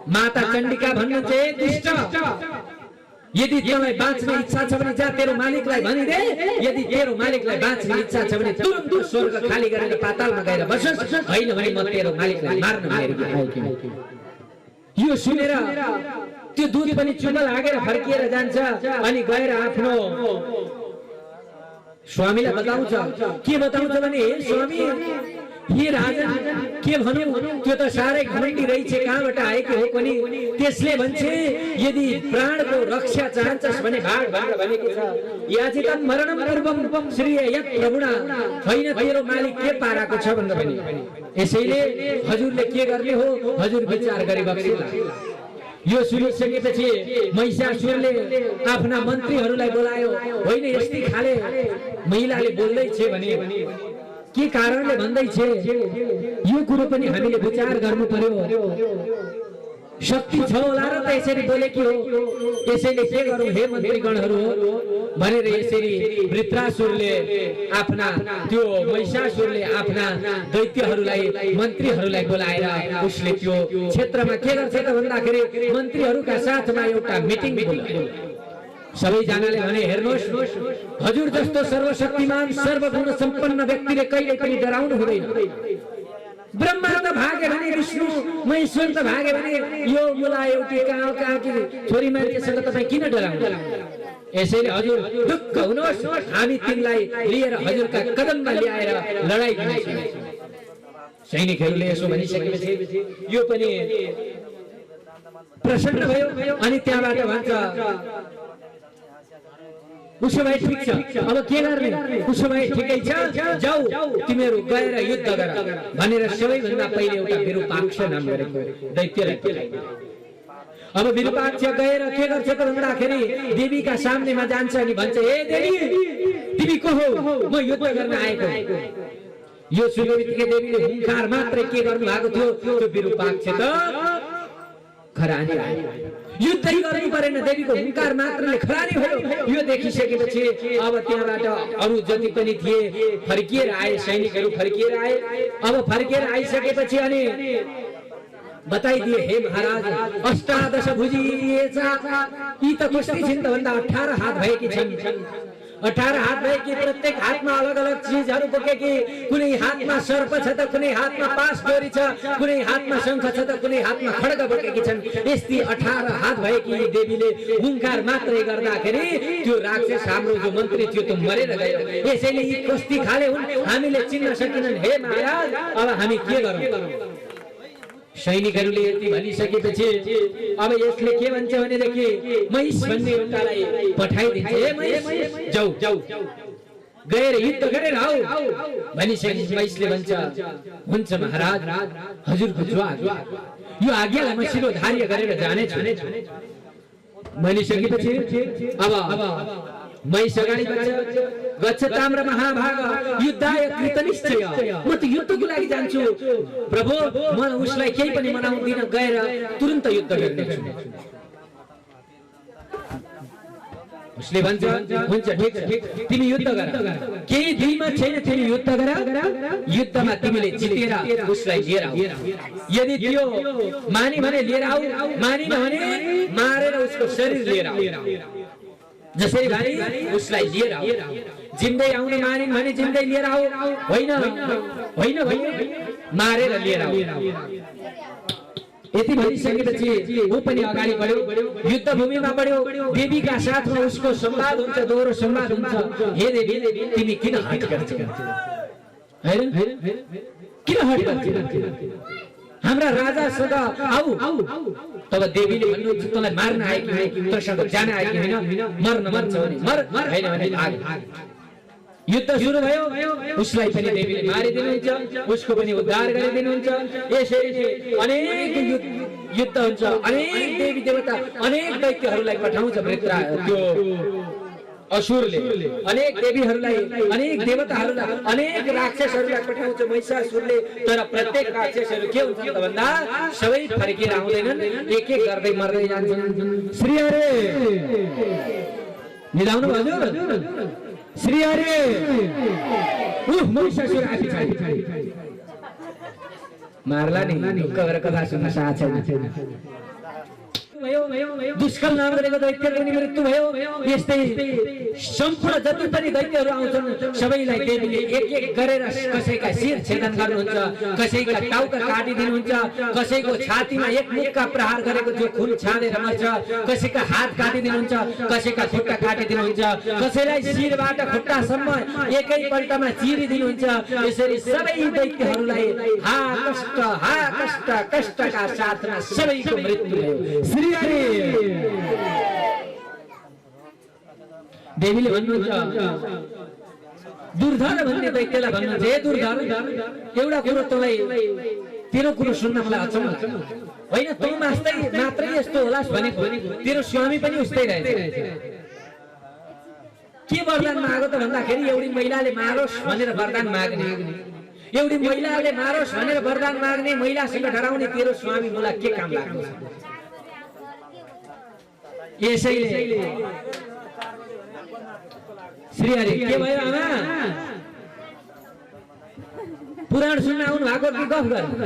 माता चण्डिका भन्नुहुन्छ, हे दुष्ट, यदि तँलाई बाँच्ने इच्छा छ भने जा तेरो मालिकलाई भनिदे, यदि तेरो मालिकलाई बाँच्ने इच्छा छ भने तुरन्त स्वर्ग खाली गरेर पातालमा गएर बसोस्, होइन भने म तेरो मालिकलाई मार्न आएकी। यो सुनेर त्यो दूत पनि चुप लागेर फर्किएर जान्छ अनि गएर आफ्नो स्वामीलाई बताउँछ। के बताउँछ भने, हे स्वामी, हे राजा, के भनौँ, त्यो त साह्रै घमण्डी रहेछ, कहाँबाट आएको हो पनि? त्यसले भन्छ, यदि प्राणको रक्षा चाहन्छस् भने भाग भनेको छ। याचितं मरणं पूर्वं श्रीयत् प्रभुणा, होइन तेरो मालिक के पाराको छ भनेर पनि। यसैले हजुरले के गर्ने हो, हजुर विचार गरी बक्सिला। यो सुनिसकेपछि महिषासुरले आफ्ना मन्त्रीहरूलाई बोलायो। होइन, यस्तै खाले महिलाले बोल्दैछ भने के कारणले भन्दैछ, यो कुरो पनि हामीले विचार गर्नु पर्यो। शक्ति छ होला र त यसरी बोलेकी हो। यसैले के गरौँ हे मन्त्रीगणहरू भनेर यसरी वृत्रासुरले आफ्ना त्यो महिषासुरले आफ्ना दैत्यहरूलाई मन्त्रीहरूलाई बोलाएर उसले त्यो क्षेत्रमा के गर्छ त भन्दाखेरि मन्त्रीहरूका साथमा एउटा मिटिङ बोलायो। सबैजनाले भने, हेर्नुहोस्, हजुर जस्तो सर्वशक्तिमान सर्वगुण सम्पन्न व्यक्तिले कहिले पनि डराउनु हुँदैन। ब्रह्मा त भागे भने, विष्णु महेश्वर त भागे भने, यो मुला एउटी कहाँकी छोरी मान्छेसँग तपाईँ किन डराउनु? यसैले हजुर ढुक्क हुनुहोस्, हामी तिनलाई लिएर हजुरका कदममा ल्याएर लडाइँ गर्छौँ। सैनिकहरूले यसो भनिसकेपछि यो पनि प्रसन्न भयो अनि त्यहाँबाट भन्छ, उसो भए ठिक छ, अब के गर्ने? उसो भए ठिकै छ, जाऊ तिमीहरू गएर युद्ध गर भनेर सबैभन्दा पहिले एउटा विरूपाक्ष नाम गरेको दैत्यलाई बोलाइदियो। अब विरूपाक्ष गएर के गर्छ त भन्दाखेरि देवीका सामनेमा जान्छ अनि भन्छ, हे देवी, तिमी को हो? म युद्ध गर्न आएको। यो सुन्ने बित्तिकै देवीले हुंकार मात्रै के गर्नु भएको थियो त्यो विरूपाक्ष त खरानी आयो। युद्धै गर्नु परेन, देवीको हुंकार मात्रले खरानी भयो। यो देखिसकेपछि अब त्यहाँबाट अरु जति पनि थिए फर्किएर आए, सैनिकहरू फर्किएर आए। अब फर्किएर आइसकेपछि अनि बताइदिए, हे महाराज, अष्टादश भुजी यी त कस्ती छिन् त भन्दा 18 हात भएकी छन्। 18 हात भएकी, प्रत्येक हातमा अलग अलग चीजहरू बोकेकी, कुनै हातमा सर्प छ त कुनै हातमा पास डोरी छ, कुनै हातमा शंख छ त कुनै हातमा खड्ग बोकेकी छन्। यस्ती 18 हात भएकी देवीले हुंकार मात्रै गर्दाखेरि त्यो राक्षस हाम्रो जो मन्त्री थियो त्यो मरेर गयो। यसैले यी कस्ती खाले हुन्, हामीले चिन्न सकिनन्। हे महाराज, अब हामी के गरौँ? सैनिकहरूले यति भनिसकेपछि अब यसले के भन्छ भनेदेखि महिष भन्ने एउटालाई पठाइदिन्छ। हे महिष, जाऊ जाऊ गएर युद्ध गरेर आऊ भनिसकेपछि महिषले भन्छ, हुन्छ महाराज, हजुरको जो आज्ञा, यो आज्ञालाई म शिरोधार्य गरेर जानेछु भनिसकेपछि अब महिष अगाडि बढ्छ। गच्छ ताम्र महाभाग युद्धाय कृतनिश्चय, म त युद्धको लागि जान्छु प्रभु, म उसलाई केही पनि मनाउँदिन, गएर तुरन्त युद्ध गर्नेछु। उसले भन्छ, हुन्छ ठीक छ, तिमी युद्ध गर, केही दिनमा छैन, तिमी युद्ध गर, युद्धमा तिमीले जितेर उसलाई लिएर आऊ। यदि त्यो मानि भने लिएर आऊ, मानिन भने मारेर उसको शरीर लिएर आऊ। जसरी भाइ उसलाई लिएर आऊ, जिन्दै आउन मानिन भने जिन्दै लिएर आऊ, होइन होइन भने मारेर लिएर आऊ। यति भनिसकेपछि ऊ पनि अगाडि बढ्यो, युद्ध भूमिमा बढ्यो। देवीका साथमा उसको संवाद हुन्छ, दोहोरो संवाद हुन्छ। हे देवी, तिमी किन हट गर्छौ? हैन किन हट गर्छौ? हाम्रा राजासँग आऊ। तब देवीले भन्नुहुन्छ, तँलाई मार्न आएकी होइन, तँसँग जान आएकी होइन, मर्न मन छ भने मर, होइन भने भाग। युद्ध सुरु भयो, उसलाई पनि देवीले मारिदिनुहुन्छ, उसको पनि उद्धार गरिदिनुहुन्छ। यसरी अनेक युद्ध हुन्छ, अनेक देवी देवता, अनेक दैत्यहरूलाई पठाउँछ त्यो असुरले, अनेक देवीहरूलाई, अनेक देवताहरूलाई, अनेक राक्षसहरूलाई पठाउँछ महिषासुरले। तर प्रत्येक राक्षसहरू के हुन्छ त भन्दा सबै फर्किएर आउँदैनन्, एक एक गर्दै मर्दै जान्छन्। श्री हरे निधाउनु हजुर, श्री हरे महिषासुर आफै मार्ला नि, ढुक्क कथा सुन्न साथ छैन। दुष्कल नाम गरेको दैत्यको पनि मृत्यु भयो। यस्तै सम्पूर्ण जति पनि दैत्यहरू आउँछन् सबैलाई देवीले एक एक गरेर कसैका शिर छेदन गर्नुहुन्छ, कसैका टाउका काटिदिनुहुन्छ, कसैको छातीमा एक मुक्का प्रहार गरेको जो खुन छानेर मर्छ, कसैका हात काटिदिनुहुन्छ, कसैका खुट्टा काटिदिनुहुन्छ, कसैलाई शिरबाट खुट्टासम्म एकैपल्टमा चिरिदिनुहुन्छ। यसरी सबै दैत्यहरूलाई हा कष्ट कष्टका साथमा सबैको मृत्यु भयो। श्री हरि देवीले भन्नुहुन्छ, दुर्धर भन्ने दैत्यलाई भन्नुहुन्छ, हे दुर्धर, एउटा कुरो तँलाई, तेरो कुरो सुन्न मलाई अचम्म लाग्छ। होइन, तँ मात्रै यस्तो होलास् भनेको, तेरो स्वामी पनि उस्तै रहेछ। के वरदान मागो त भन्दाखेरि एउटी महिलाले मारोस् भनेर वरदान माग्ने, एउटी महिलाले मारोस् भनेर वरदान माग्ने, महिलासँग डराउने तेरो स्वामी मलाई के काम लाग्छ? यसैले श्री हरि के भयो आमा, पुराण सुन्न आउनु भएको कि गफ गर्नु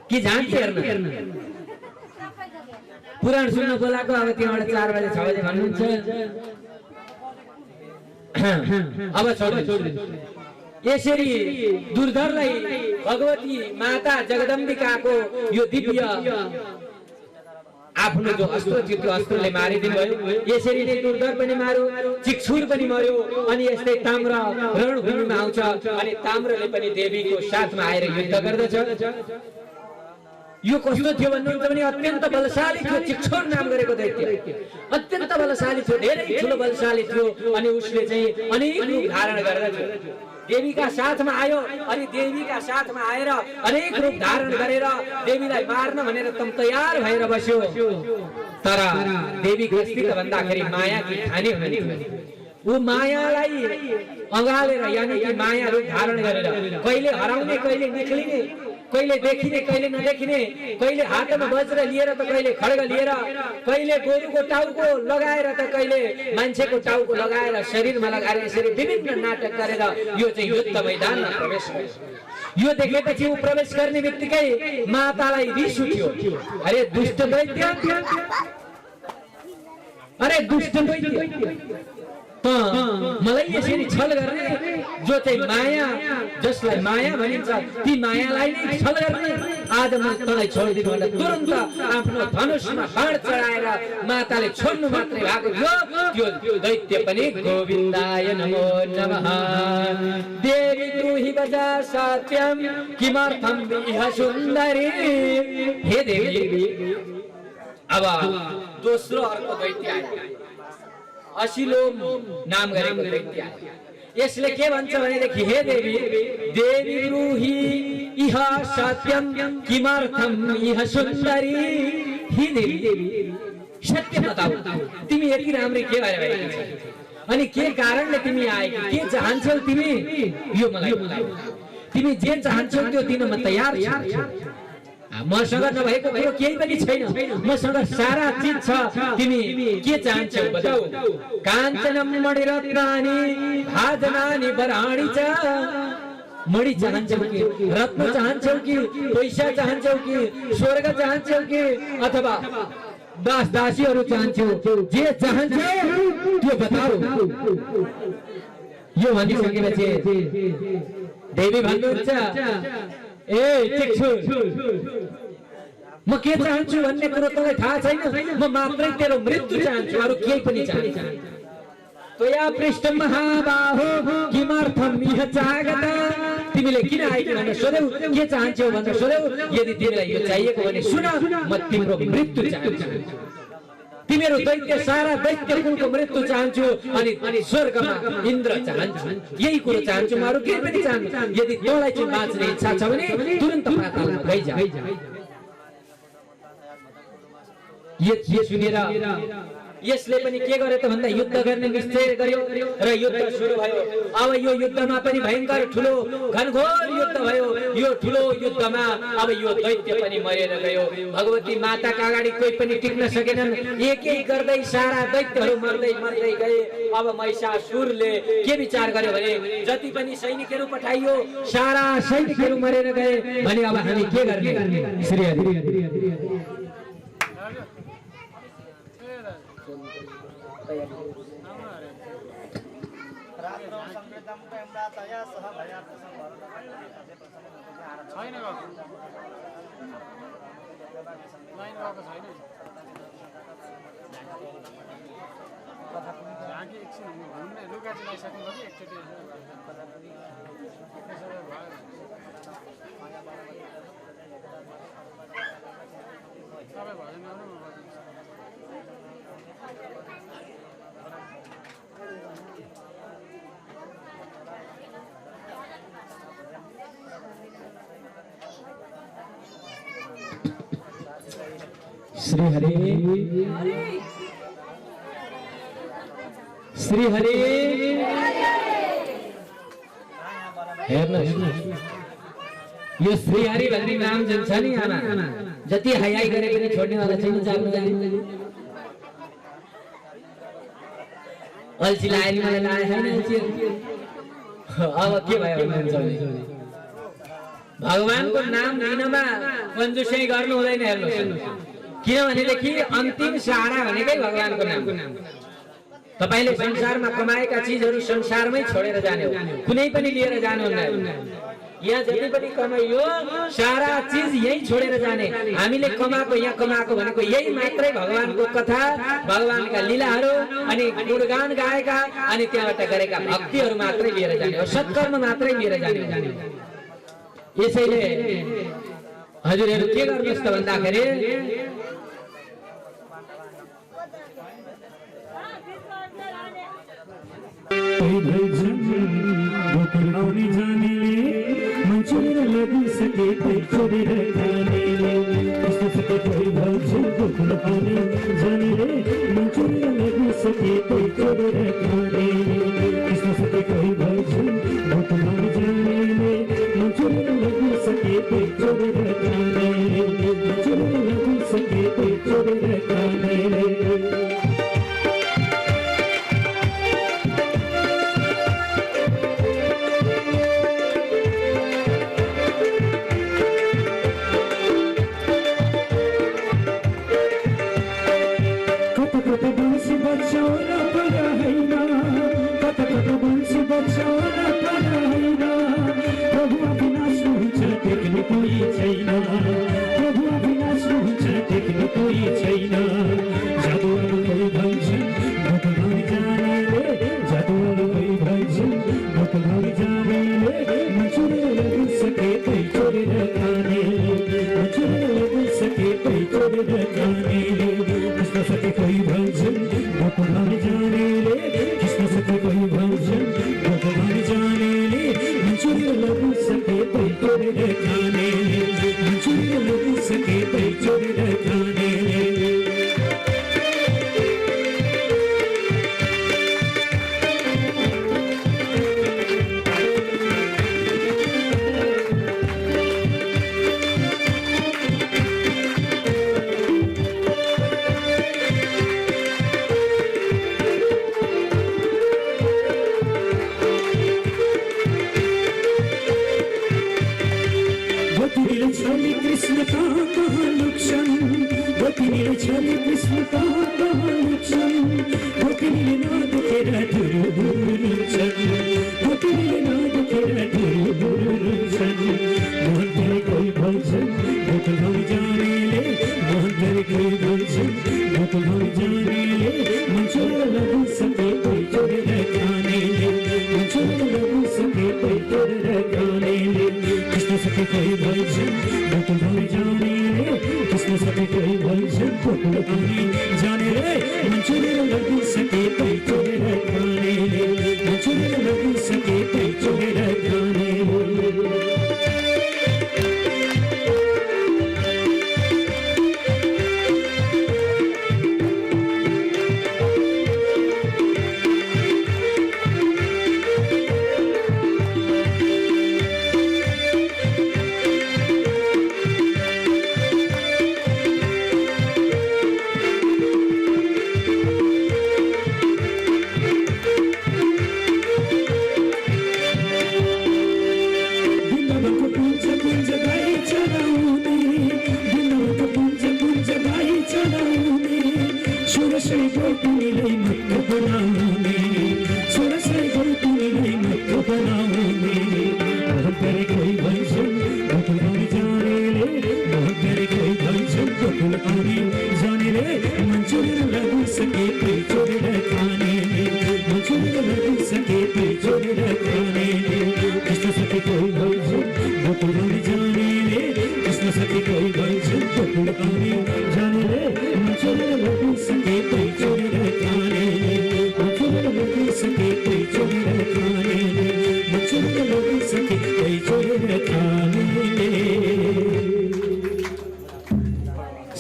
कि झाँकी हेर्न? पुराण सुन्न बोलाएको। अब त्यहाँबाट 4 बजे 6 बजे भन्नुहुन्छ, अब छोड्दिनु। यसरी दुर्धरलाई भगवती माता जगदम्बिकाको यो दिव्य आफ्नो जो अस्त्र थियो त्यो अस्त्रले मारिदिनु भयो। यसरी नै दुर्धर पनि मार्यो, चिक्छुर पनि मर्यो। अनि यस्तै ताम्र रणभूमिमा आउँछ अनि ताम्रले पनि देवीको साथमा आएर युद्ध गर्दछ। यो कस्तो थियो भन्नुहुन्छ भने अत्यन्त बलशाली थियो। चिक्छुर नाम गरेको दैत्य अत्यन्त बलशाली थियो, धेरै ठुलो बलशाली थियो। अनि उसले चाहिँ अनेक रूप धारण गर्दछ। देवीका साथमा आयो अनि देवीका साथमा आएर अनेक रूप धारण गरेर देवीलाई मार्न भनेर तम तयार भएर बस्यो। तर देवी कस्ती त भन्दाखेरि माया कि खाने हुनुहुन्थ्यो। ऊ मायालाई अगालेर यानी कि माया रूप धारण गरेर कहिले हराउने कहिले निक्लिने कहिले देखिने कहिले नदेखिने कहिले हातमा वज्र लिएर त कहिले खड्ग लिएर कहिले गोरुको टाउको लगाएर त कहिले मान्छेको टाउको लगाएर शरीरमा लगाएर यसरी विभिन्न नाटक गरेर यो चाहिँ युद्ध मैदानमा प्रवेश गर्यो। यो देखेपछि ऊ प्रवेश गर्ने बित्तिकै मातालाई रिस उठ्यो। अरे दुष्ट दैत्य, अरे दुष्ट दैत्य, त मलाई यसरी छल गर्ने जो चाहिँ माया, जसलाई माया भनिन्छ ती मायालाई नै छल गर्ने, आज म तँलाई छोडिदिनु भनेर तुरन्त आफ्नो धनुषमा बाण चढाएर माताले छोड्नु मात्रै भएको थियो। त्यो दैत्य पनि गोविन्दाय नमो नमः। देवी ब्रूहि वजा सत्यम किमर्थम इह सुन्दरी। हे देवी, अब दोस्रो अर्को दैत्य आयो, असिलो नाम गरेको दैत्य आयो। यसले के भन्छ भनेदेखि हे देवी, देवी ब्रूहि इह सत्यम किमर्थम इह सुन्दरी। हे देवी, सत्य बताऊ, तिमी यति राम्री के भएर आएकी छौ अनि के कारणले तिमी आएकी, के चाहन्छौ तिमी, यो मलाई बताऊ। तिमी जे चाहन्छौ त्यो दिन म तयार छु। मसँग नभएको कुरो केही पनि छैन, मसँग सारा चीज छ। तिमी के चाहन्छौ बताऊ। काञ्चनम मणिरत्नानि भाजनानि वराणि च। मणि चाहन्छौ कि, रत्न चाहन्छौ कि, पैसा चाहन्छौ कि, स्वर्ग चाहन्छौ कि, अथवा दास दासीहरू चाहन्छौ, जे चाहन्छौ त्यो बताऊ। यो भनिसकेपछि देवी भन्नुहुन्छ, ए चिक्छु, म के चाहन्छु भन्ने कुरो तँलाई थाहा छैन। म मात्रै तेरो मृत्यु चाहन्छु, अरू केही पनि चाहन्छु। त्वया पृष्ठ महाबाहो किमर्थम इह जागत। तिमीले किन आएकी भनेर सोध्यौ, के चाहन्छौ भनेर सोध्यौ। यदि तिमीलाई यो चाहिएको भने सुन, म तिम्रो मृत्यु चाहन्छु। तिमीहरू दैत्य, सारा दैत्य कुलको मृत्यु चाहन्छु अनि स्वर्गमा इन्द्र चाहन्छु। यही कुरो चाहन्छु, म अरू केही पनि चाहन्छु। यदि तँलाई चाहिँ बाँच्ने इच्छा छ भने तुरन्त पातालमा गइजा। यो सुनेर यसले पनि के गर्यो त भन्दा युद्ध गर्ने निश्चय गर्यो र युद्ध सुरु भयो। अब यो युद्धमा पनि भयंकर ठुलो घनघोर युद्ध भयो। यो ठुलो युद्धमा अब यो दैत्य पनि मरेर गयो। भगवती माताका अगाडि कोही पनि टिक्न सकेनन्। एक एक गर्दै सारा दैत्यहरू मर्दै मर्दै गए। अब महिषासुरले के विचार गर्यो भने जति पनि सैनिकहरू पठाइयो सारा सैनिकहरू मरेर गए भने अब हामी के गर्ने। श्री हरि श्री हरि श्री हरि। हेर्नुहोस्, यो श्री हरि भन्ने नाम जुन छ नि आमा, जति हाई गरे पनि छोड्नेवाला छैन। अल्छी लाएर मलाई लाए छैन अल्छी। अब के भयो भन्नुहुन्छ, भगवानको नाम लिनमा कन्जुसै गर्नु हुँदैन। हेर्नुहोस्, किनभनेदेखि अन्तिम सहारा भनेकै भगवानको नाम। तपाईले संसारमा कमाएका चीजहरू संसारमै छोडेर जाने हो, कुनै पनि लिएर जानुहुन्न। यहाँ जति पनि कमाइयो सारा चीज यही छोडेर जाने। हामीले कमाएको, यहाँ कमाएको भनेको यही मात्रै भगवानको कथा, भगवानका लीलाहरू अनि गुणगान गाएका अनि त्यहाँबाट गरेका भक्तिहरू मात्रै लिएर जाने हो, सत्कर्म मात्रै लिएर जाने। यसैले हजुरहरू के गर्नुहोस् त भन्दाखेरि आउने जानेले मान्छे लगी सके कोई छोडेर खाने कृष्ण सके कोही भन्छन् गोकुल आउने जाने रे मन छोडेर लगिसके कोही छोडेर खाने कृष्ण सके कोही भन्छन् गोकुल आउने जाने रे मन छोडेर लगिसके कोही छोडेर खाने मन छोडेर लगिसके कोही छोडेर खाने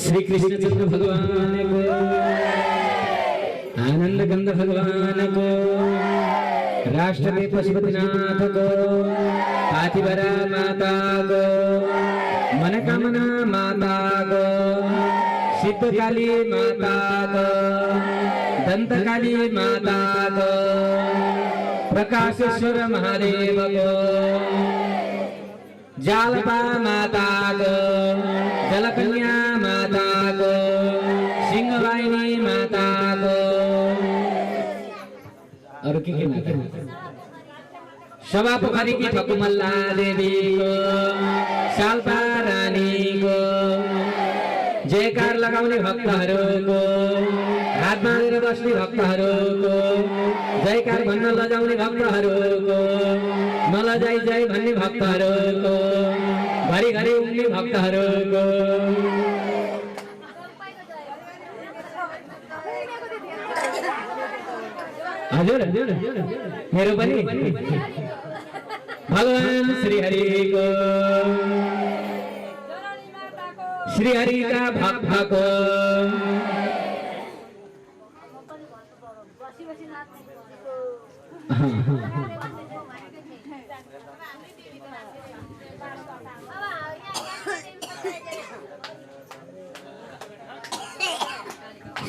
श्री कृष्णचंद्र भगवान को, आनंद गंध भगवान को, राष्ट्रपति पशुपतिनाथ को, पातिवरा माता को, मनकामना माता को, सिद्धकाली माता को, दंतकाली माता को, प्रकाशेश्वर महादेव को, जालपा माता को, जलकन्या माता को, सिंहवाहिनी माता को, और की माता, शवा पोखरी की ठकुमल्ला देवी को, शाल्पा रानी को, जयकार लगाउने भक्तहरूको, हात बाँधेर बस्ने भक्तहरूको, जयकार भन्न लजाउने भक्तहरूको, नलजाई जय भन्ने भक्तहरूको, घरिघरि उम्ने भक्तहरूको, हजुर मेरो पनि भगवान श्री हरि को श्री हरि का भक्त को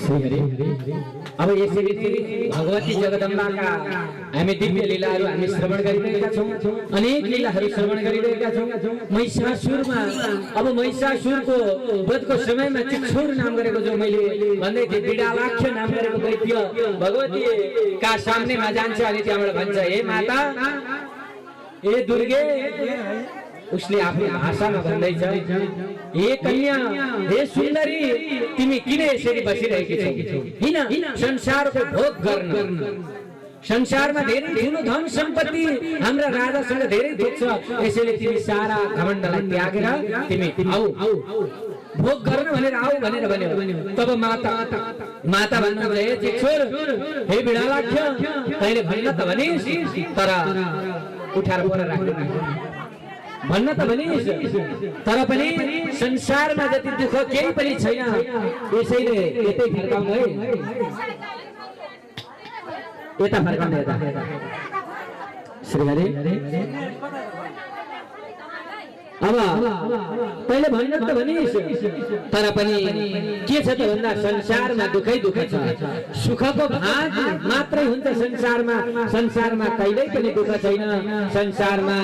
श्री हरि अब यसरी भगवती जगदम्बाका हामी दिव्य लीलाहरू हामी श्रवण गरिरहेका छौं अनेक लीलाहरू श्रवण गरिरहेका छौं महिषासुरमा अब महिषासुरको वधको समयमा चिक्षुर नाम गरेको जो मैले भन्दै थिए बिडालाख्य नाम गरेको दैत्य भगवती का सामनेमा जान्छ अनि त्यहाँबाट भन्छ हे माता हे दुर्गे उसले आफ्नो भाषामा भन्दैछ हे कन्या हे सुन्दरी तिमी किन यसरी बसिरहेकी छौ किन संसारको भोग गर्न संसारमा धेरै ठुलो धन सम्पत्ति हाम्रा राजासँग धेरै थोक छ यसैले तिमी सारा घमण्डलाई त्यागेर तिमी आऊ भोग गर्न भनेर आऊ भनेर भन्यो तब माता भन्नु हे चिक्षुर हे बिडालाख्य तैले भन्न त भनिस् तर उठाएर पर राख्दैन भन्न त भनिस् तर पनि संसारमा जति दुःख केही पनि छैन यसैले यतै फर्काउनु है यता फर्काउनु यता श्री हरि अब पहिले भन्न त भनिस् तर पनि के छ त भन्दा संसारमा दुःखै दुःख छ सुखको भाग मात्रै हुन्छ संसारमा कहिल्यै पनि दुःख छैन संसारमा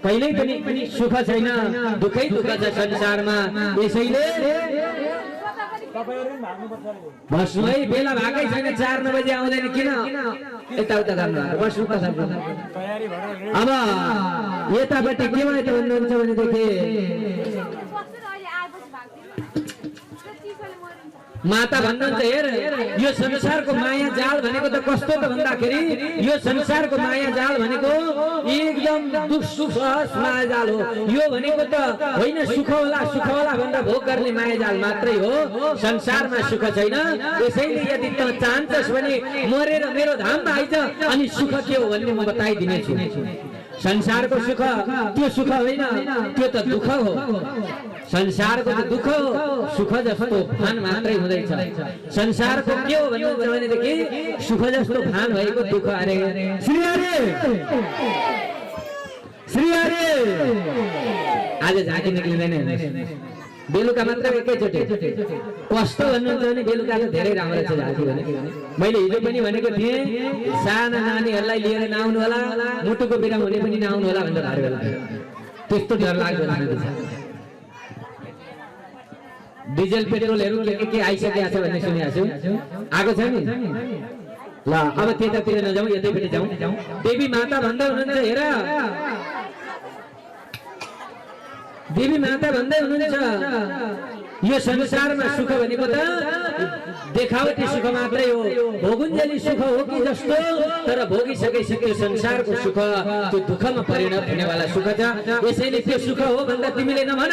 कहिल्यै पनि सुख छैन दुःखै दुःख छ संसारमा यसैले बस्नुै बेला भएकै छैन 4 बजे आउँदैन किन यताउता गर्नु बस्नु त सक्दैन अब यतापट्टि के भयो त भन्नुहुन्छ भनेदेखि माता भन्नुहुन्छ हेर यो संसारको माया जाल भनेको त कस्तो त भन्दाखेरि यो संसारको माया जाल भनेको एकदम दुख सुख माया जाल हो यो भनेको त होइन सुख होला भन्दा भोग गर्ने माया जाल मात्रै हो संसारमा सुख छैन यसैले यदि त चाहन्छस् भने मरेर मेरो धाममा आइज अनि सुख के हो भन्ने म बताइदिनेछु संसारको सुख त्यो सुख होइन त्यो त दुःख हो संसारको त दुःख हो सुख जस्तो भान मात्रै हुँदैछ संसारको के हो भन्नुहुन्छ भनेदेखि सुख जस्तो भान भएको दुःख अरे श्री हरि आज झाँकी निक्लिँदैन बेलुका मात्र एकैचोटि कस्तो भन्नुहुन्छ भने बेलुका त धेरै राम्रो छ झाँकी भनेको मैले हिजो पनि भनेको थिएँ साना नानीहरूलाई लिएर नआउनु होला मुटुको बिराम हुने पनि नआउनु होला भनेर भनेको त्यस्तो डर लाग्दो लागेको छ डिजल पेट्रोलहरू के आइसकेको छ भन्ने सुनेको छु आएको छ नि ल अब त्यतातिर नजाउँ यतैपट्टि जाउँ देवी माता भन्दै हुनुहुन्छ हेर देवी माता भन्दै हुनुहुन्छ यो संसारमा सुख भनेको त देखावटी सुख मात्रै हो भोगुन्जेली सुख हो कि जस्तो तर भोगिसकेपछि त्यो संसारको सुख त्यो दुःखमा परिणत हुनेवाला सुख छ यसैले त्यो सुख हो भन्दा तिमीले नभन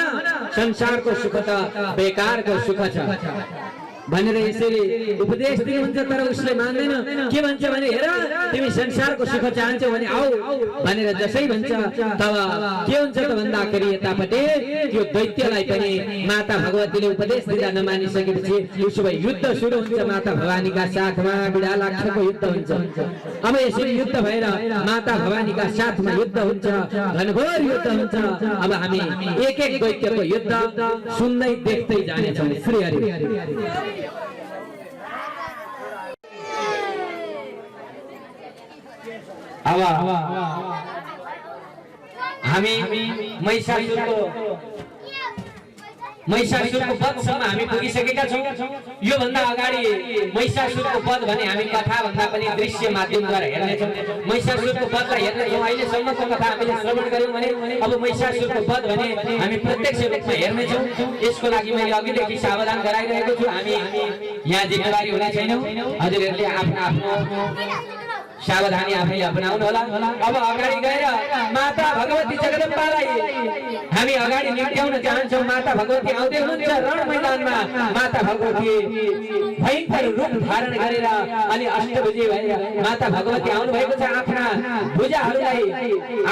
संसारको सुख त बेकारको सुख छ भनेर यसैले उपदेश दिनुहुन्छ तर उसले मान्दैन के भन्छ भने हेर तिमी संसारको सुख चाहन्छौ भने आऊ भनेर जसै भन्छ तब के हुन्छ त भन्दाखेरि यतापट्टि त्यो दैत्यलाई पनि माता भगवतीले उपदेश दिँदा नमानिसकेपछि उसो भए युद्ध सुरु हुन्छ माता भवानीका साथमा बिडालाख्यको युद्ध हुन्छ अब यसरी युद्ध भएर माता भवानीका साथमा युद्ध हुन्छ घनघोर युद्ध हुन्छ अब हामी एक एक दैत्यको युद्ध सुन्दै देख्दै जानेछौँ श्री हरि अब हामी महिषासुरको वधसम्म हामी पुगिसकेका छौँ यो भन्दा अगाडि महिषासुरको वध भने हामी कथा भन्दा पनि दृश्य माध्यमद्वारा हेर्नेछौँ महिषासुरको वधलाई हेर्नेछौँ अहिलेसम्मको कथा हामीले श्रवण गर्यौँ भने अब महिषासुरको वध भने हामी प्रत्यक्ष रूपमा हेर्नेछौँ यसको लागि मैले अघिदेखि सावधान गराइरहेको छु हामी यहाँ जिम्मेवारी हुने छैनौँ हजुरहरूले आफ्नो आफ्नो सावधानी आफैले अपनाउनु होला। अब अगाडि गएर माता भगवती जगदम्बालाई हामी अगाडि निम्त्याउन चाहन्छौँ। माता भगवती आउँदै हुनुहुन्छ रण मैदानमा। माता भगवती भयंकर रूप धारण गरेर अनि अष्टभुजी भएर माता भगवती आउनु भएको छ। आफ्ना भुजाहरूलाई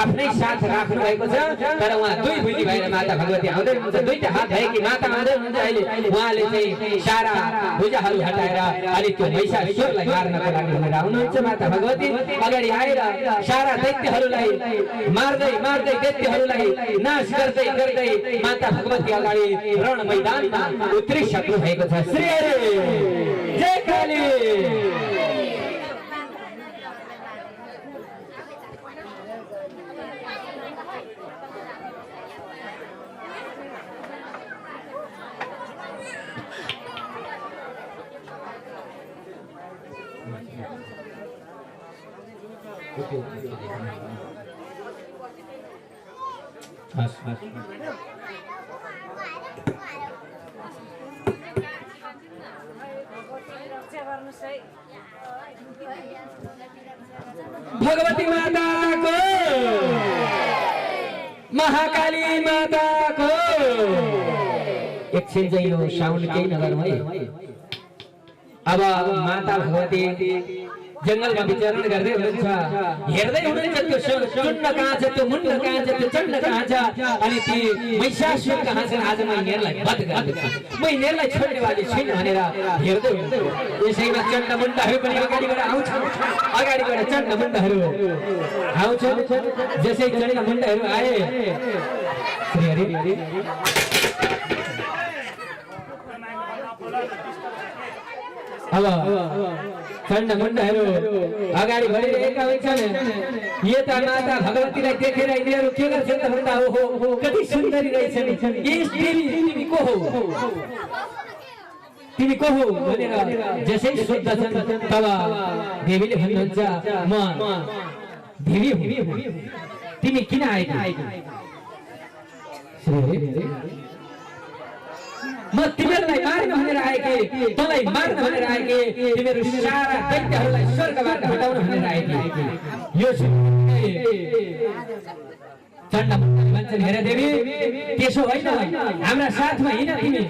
आफ्नै साथ राख्नु भएको छ। तर उहाँ दुई भुजी भएर माता भगवती आउँदै हुनुहुन्छ। दुईटा हात भएकी माता आउँदै हुनुहुन्छ। अहिले उहाँले चाहिँ सारा भुजाहरू हटाएर अनि त्यो महिषासुरलाई मार्नको लागि भनेर आउनुहुन्छ। माता भगवती अगाडि आएर सारा दैत्यहरूलाई मार्दै मार्दै दैत्यहरूलाई नाश गर्दै गर्दै माता भगवती अगाडि रण मैदानमा उत्रिसक्नु भएको छ। श्री हरि जय काली। भगवती माता को, महाकाली माता को। एकछिन चाहिँ यो साउन्ड केही नगरौँ है। अब माता भगवती जंगलमा विचरण गर्दै हुनुहुन्छ। हेर्दै हुनुहुन्छ त्यो चुण्ड कहाँ छ, त्यो मुण्ड कहाँ छ, त्यो चण्ड कहाँ छ अनि ती महिषासुर कहाँ छन्। आज म यिनीहरूलाई वध गर्छु, म यिनीहरूलाई छोड्नेवाली छैन भनेर हेर्दै हुनुहुन्छ। यसैमा चण्ड मुण्डहरू पनि अगाडिबाट आउँछन्। अगाडिबाट चण्ड मुण्डहरू आउँछन्। जसै चण्ड मुण्डहरू आए श्री हरि अब चण्ड मुण्डहरू अगाडि बढिरहेका हुन्छन्। यता माता भगवतीलाई देखेर यिनीहरू के गर्छन् त भन्दा ओहो कति सुन्दरी रहेछन्, यस देवी तिमी को हो, तिमी को हो भनेर जसै सोध्दछन् तब देवीले भन्नुहुन्छ म देवी हुँ, तिमी किन आएकी? म तिमीहरूलाई मार्न भनेर आएकी, तँलाई मार्न भनेर आएकी, तिमीहरू सारा दैत्यहरूलाई स्वर्गबाट हटाउन भनेर आएकी। यो चण्ड भन्छन् हेर देवी त्यसो होइन, हाम्रा साथमा हिँड तिमी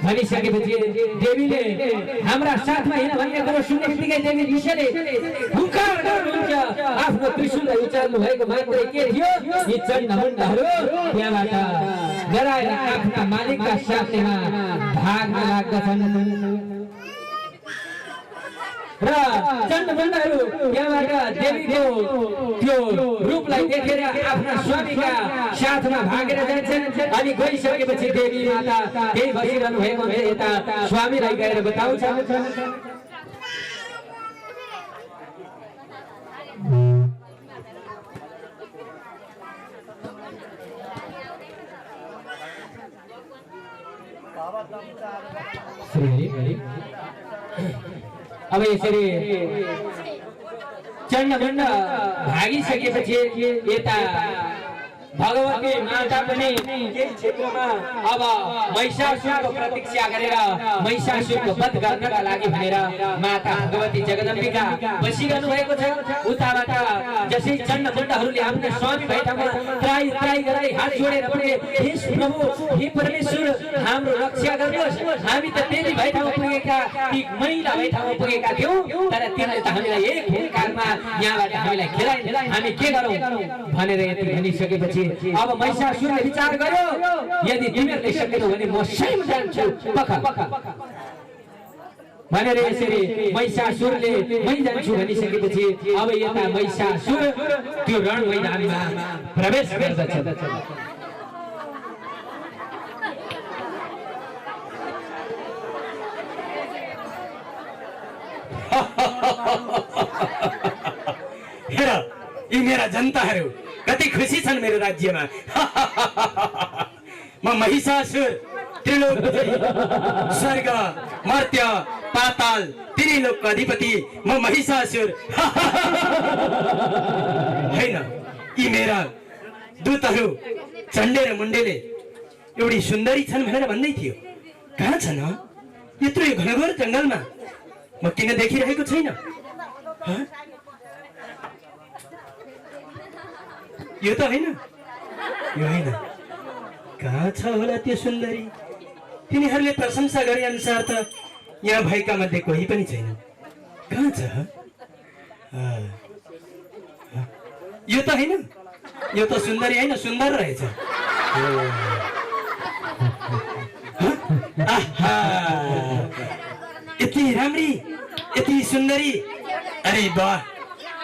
भनिसकेपछि देवीले हाम्रा साथमा हिँड भन्ने कुरो सुन्ने बित्तिकै देवी ऋषिले हुङ्कार गर्नुहुन्छ। आफ्नो त्रिशूललाई उचाल्नु भएको मात्रै के थियो, यी चण्ड मुण्डहरू त्यहाँबाट डराएर आफ्ना मालिकका साथमा भाग्न लाग्दछन् र चण्ड मुण्डहरू त्यहाँबाट देवीको त्यो रूपलाई देखेर आफ्ना स्वामीका साथमा भागेर जान्छन्। अनि गइसकेपछि देवी माता केही बसिरहनु भएको हुन्छ। यता स्वामीलाई गएर बताउँछ। अब यसरी चण्ड मुण्ड भागिसकेपछि यता भगवती माता पनि केही क्षेत्रमा अब महिषासुरको प्रतीक्षा गरेर महिषासुरको वध गर्नका लागि भनेर माता भगवती जगदम्बिका बसिरहनु भएको छ। उताबाट जसै चण्ड मुण्डहरूले आफ्ना स्वामी भएठाउँमा त्राई त्राई गर्दै हात जोडेर पुगे, हे प्रभु हे परमेश्वर हाम्रो रक्षा गर्नुहोस्, हामी त देवी भएठाउँमा पुगेका ती महिला भएठाउँमा पुगेका थियौँ, तर तिमीले त हामीलाई एक हुङ्कारमा यहाँबाट हामीलाई खेलाइ, हामी के गरौँ भनेर यति भनिसकेपछि अब महिषासुरले विचार गर्यो यदि तिमीहरूले सकेनौ भने म स्वयं जान्छु भनेर यसरी महिषासुरले मै जान्छु भनिसकेपछि अब यता महिषासुर त्यो रण मैदानमा प्रवेश गर्दछ। हेर यी मेरा जनताहरू कति खुसी छन् मेरो राज्यमा। म महिषासुर त्रिलोक स्वर्ग मर्त्य पाताल त्रिलोकको अधिपति म महिषासुर हैन। यी मेरा दूतहरू चण्डे र मुण्डेले एउटी सुन्दरी छन् भनेर भन्दै थियो, कहाँ छन् यत्रो घनघोर जङ्गलमा म किन देखिरहेको छैन? यो त होइन, यो होइन। कहाँ छ होला त्यो सुन्दरी? तिनीहरूले प्रशंसा गरे अनुसार त यहाँ भएका मध्ये कोही पनि छैन। कहाँ छ? यो त होइन, यो त सुन्दरी होइन, सुन्दर रहेछ। आहा, यति राम्री, यति सुन्दरी, अरे वाह!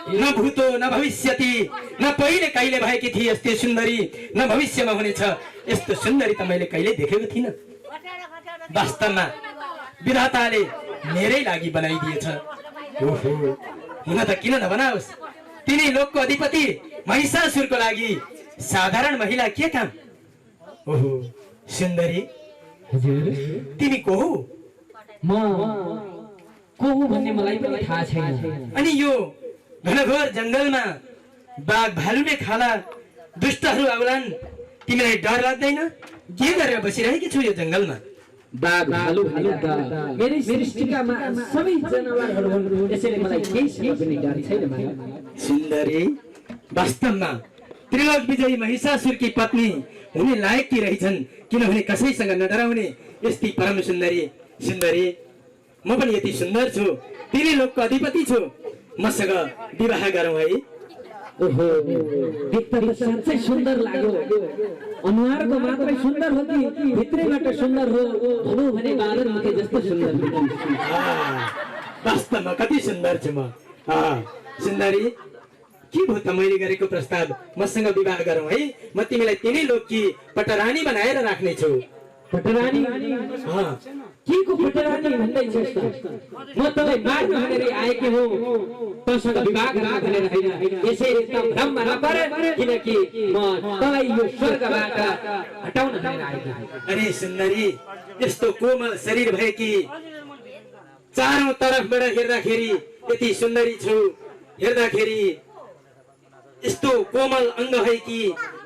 न भूतो न भविष्यति, न पहिले कहिले भएकी थिए यस्तै सुन्दरी, न भविष्यमा हुनेछ यस्तो सुन्दरी त मैले कहिले देखेको थिइनँ। वास्तवमा विधाताले मेरै लागि बनाइदिएछ। ओहो, हुन त किन नबनाओस्? तिनी लोकको अधिपति महिषासुरको लागि साधारण महिला के काम? ओहो सुन्दरी, हजुर तिमी को हो? म को हो भन्ने मलाई पनि थाहा छैन। अनि यो घनघोर जंगलमा बाघ भालुले खाला, दुष्टहरू आउलान्, तिमीलाई डर लाग्दैन? के गरेर बसिरहेकी छु यो जंगलमा? बाघ भालु त मेरै सृष्टिका सबै जनावरहरू हुन्, त्यसैले मलाई केही पनि डर छैन। सुन्दरी, वास्तवमा त्रिलोक विजयी महिषासुरकी पत्नी हुने लायककी रहेछन्, किनभने कसैसँग नडराउने यस्ती परम सुन्दरी। सुन्दरी, म पनि यति सुन्दर छु, तिनी लोकको अधिपति छु, मसँग विवाह गरौँ है? ओहो, देख्दा त साँच्चै सुन्दर लाग्यो। अनुहारको मात्रै सुन्दर हो कि भित्रैबाट सुन्दर हो? भनौँ भने बादल मुखे जस्तो सुन्दर देखिन्छ। वास्तवमा कति सुन्दर छु म। सुन्दरी, के भयो त मैले गरेको प्रस्ताव? मसँग विवाह गरौँ है? म तिमीलाई तिनै लोककी पटरानी बनाएर राख्ने छु। पटरानी? के को पटरानी भन्दैछस् त? म तँलाई मार्न भनेर आएकी हुँ, तँसँग विवाह गर्न भनेर होइन। यसैले त भ्रममा नपर, किनकि म तँलाई यो स्वर्गबाट हटाउन भनेर आएकी हुँ। अरे सुन्दरी, यस्तो कोमल शरीर भएकी, चारौं तर्फबाट हेर्दाखेरि यति सुन्दरी छु, हेर्दाखेरि यस्तो कोमल अङ्ग भएकी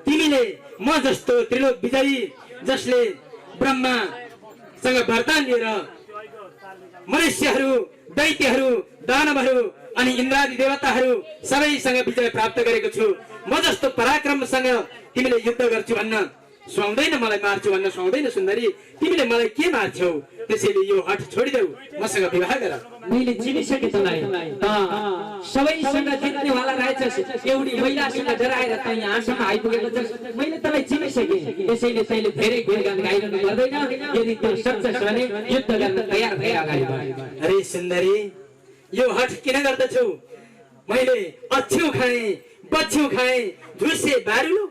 तिमीले म जस्तो त्रिलोक विजयी, जसले ब्रह्मासँग वरदान लिएर मनुष्यहरू, दैत्यहरू, दानवहरू अनि इन्द्रादि देवताहरू सबैसँग विजय प्राप्त गरेको छु, म जस्तो पराक्रमसँग तिमीले युद्ध गर्छु भन्न सुहाउँदैन, मलाई मार्छु भन्न सुहाउँदैन। सुन्दरी, तिमीले मलाई के मार्छौ? त्यसैले यो हठ छोडिदेऊ, मसँग विवाह गर। मैले चिनिसके तँलाई, सबैसँग जित्नेवाला रहेछस्, एउटी महिलासँग डराएर तँ यहाँसम्म आइपुगेको छस्। मैले तँलाई चिनिसकेँ, त्यसैले तैँले धेरै गुणगान गाइरहनु पर्दैन। यदि तँ सक्छस् भने युद्ध गर्न तयार भएर अगाडि बढ। अरे सुन्दरी, यो हठ किन गर्दछौ? मैले अच्छ्यौ खाएँ, बच्छ्यौ खाएँ, झुसे बारुलो,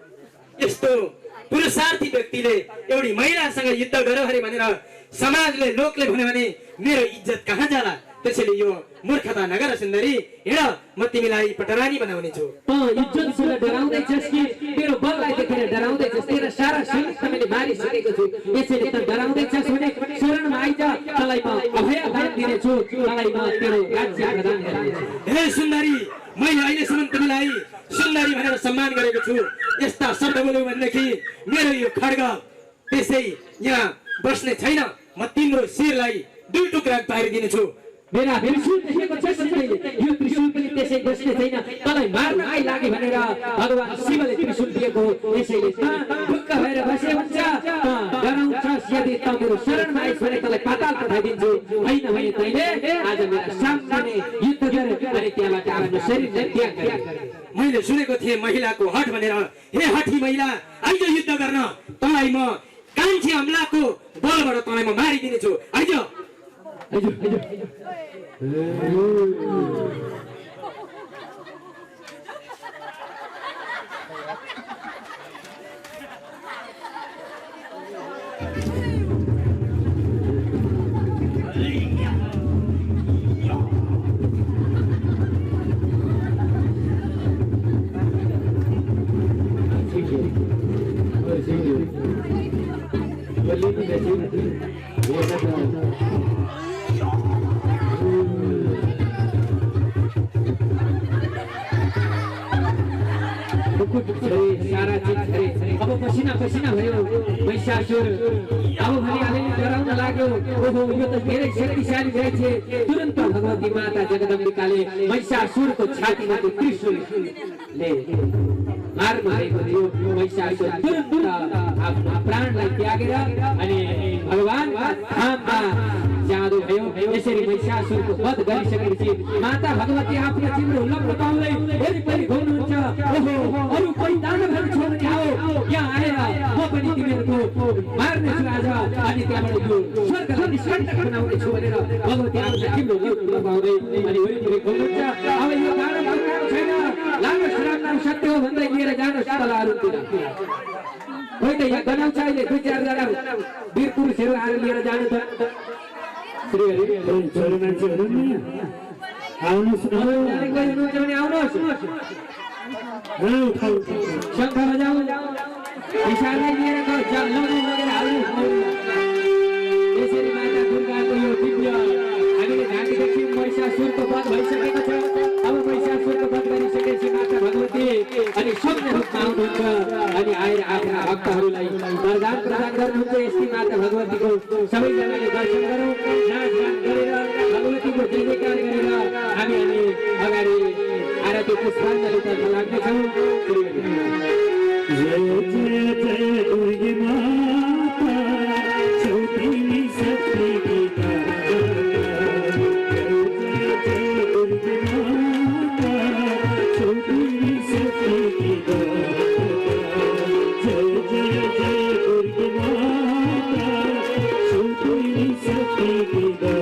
यस्तो पुरुषार्थी व्यक्तिले एउटी महिलासँग युद्ध गर्यो अरे भनेर समाजले, लोकले भन्यो भने मेरो इज्जत कहाँ जाला? त्यसैले यो मूर्खता नगर सुन्दरी, हिँड, म तिमीलाई पटरानी बनाउने छु। इज्जतसँग डराउँदैछस् कि तेरो बललाई देखेर डराउँदैछस्? तेरा सारा सैनिक त मैले मारिसकेको छु, यसैले त डराउँदैछस् भने शरणमा आइज, तँलाई म अभय दान दिनेछु, तँलाई म तेरो राज्य प्रदान गर्नेछु। हे सुन्दरी, मैले अहिलेसम्म तिमीलाई सुन्दरी भनेर सम्मान गरेको छु। यस्ता शब्द बोल्यौ भनेदेखि मेरो यो खड्ग त्यसै यहाँ बस्ने छैन। म तिम्रो शिरलाई दुई टुक्रा पारिदिनेछु। मेरा त्रिशूल देखेको छस् तिमीले? यो त्रिशूल पनि त्यसै बस्ने छैन। तँलाई मार्न आइलागे भनेर भगवान शिवले त्रिशूल दिएको हो, यसैले त ढुक्क भएर बसे हुन्छ। डराउँछस्? यदि त मेरो शरणमा आइस् भने तँलाई पाताल पठाइदिन्छु। होइन भने तैँले आज मेरा सामने युद्ध गर अनि त्यहाँबाट आफ्नो शरीरलाई त्याग गर। मैले सुनेको थिएँ महिलाको हठ भनेर। हे हठी महिला, आइज युद्ध गर्न। तँलाई म कान्छी अमलाको बलबाट तँलाई म मारिदिनेछु। आइज। सारा चीज अब पसीना पसीना भयो। महिषासुर अब भने अलिअलि डराउन लाग्यो। ओहो, यो त धेरै शक्तिशाली रहेछ। तुरन्त भगवती माता जगदम्बिकाले महिषासुरको छातीमा त्यो त्रिशूलले मार्नु भएको थियो महिषासुर तुरुन्त आफ्नो प्राणलाई त्यागेर अनि भगवानको धाममा जाँदो भयो यसरी महिषासुरको वध गरिसकेपछि माता भगवती आफ्नो चिम्रो लम्ब पाउँदै वरिपरि घुम्नुहुन्छ ओहो अरु कोही दानवहरू छ भने आओ यहाँ आएर म पनि तिमीहरूको मार्नेछु आज अनि त्यहाँबाट यो स्वर्गलाई निष्कण्टक बनाउनेछु भनेर भगवती आफ्नो चिम्रो लम्ब पाउँदै अनि वरिपरि घुम्नुहुन्छ अब यो गाडा भगवान छैन लामो श्राप नाम सत्य हो भन्दै लिएर जानुहोस् तलहरूतिर कोही त यहाँ गनाउँछ अहिले दुई चारजना वीर पुरुषहरू आएर लिएर जानु त छोरी मान्छे हुनुहुन्न आउनुहोस् न कोही हुनुहुन्छ भने आउनुहोस् शङ्ख बजाऊ विशाललाई लिएर लगेर हाल्नु यसरी माता दुर्गाको यो दिव्य हामीले ढाकेदेखि महिषासुरको वध भइसकेको छ अब महिषासुरको वध गरिसकेपछि माता भगवती अनि सौम्य रूपमा आउनुहुन्छ अनि आएर आफ्ना भक्तहरूलाई वरदान प्रदान गर्नुहुन्छ यस्तै माता भगवतीको सबैजनाले दर्शन गरौँ नाचगान गरेर भगवतीको जय जयकार गरेर हामी अगाडि आरती पुष्पाञ्जली तर्फ लाग्नेछौँ जय जय जय दुर्गे माता चौथी शक्ति गीता जय जय दुर्गे माता चौथी शक्ति गीता जय जय जय दुर्गे माता चौथी शक्ति गीता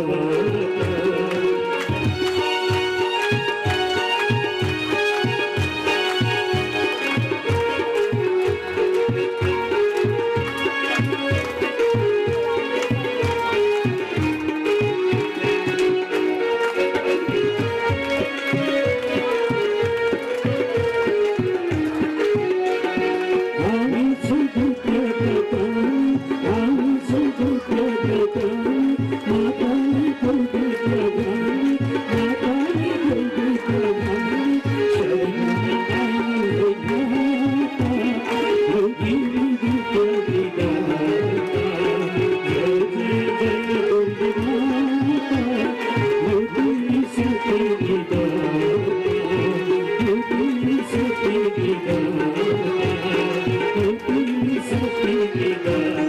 Thank you.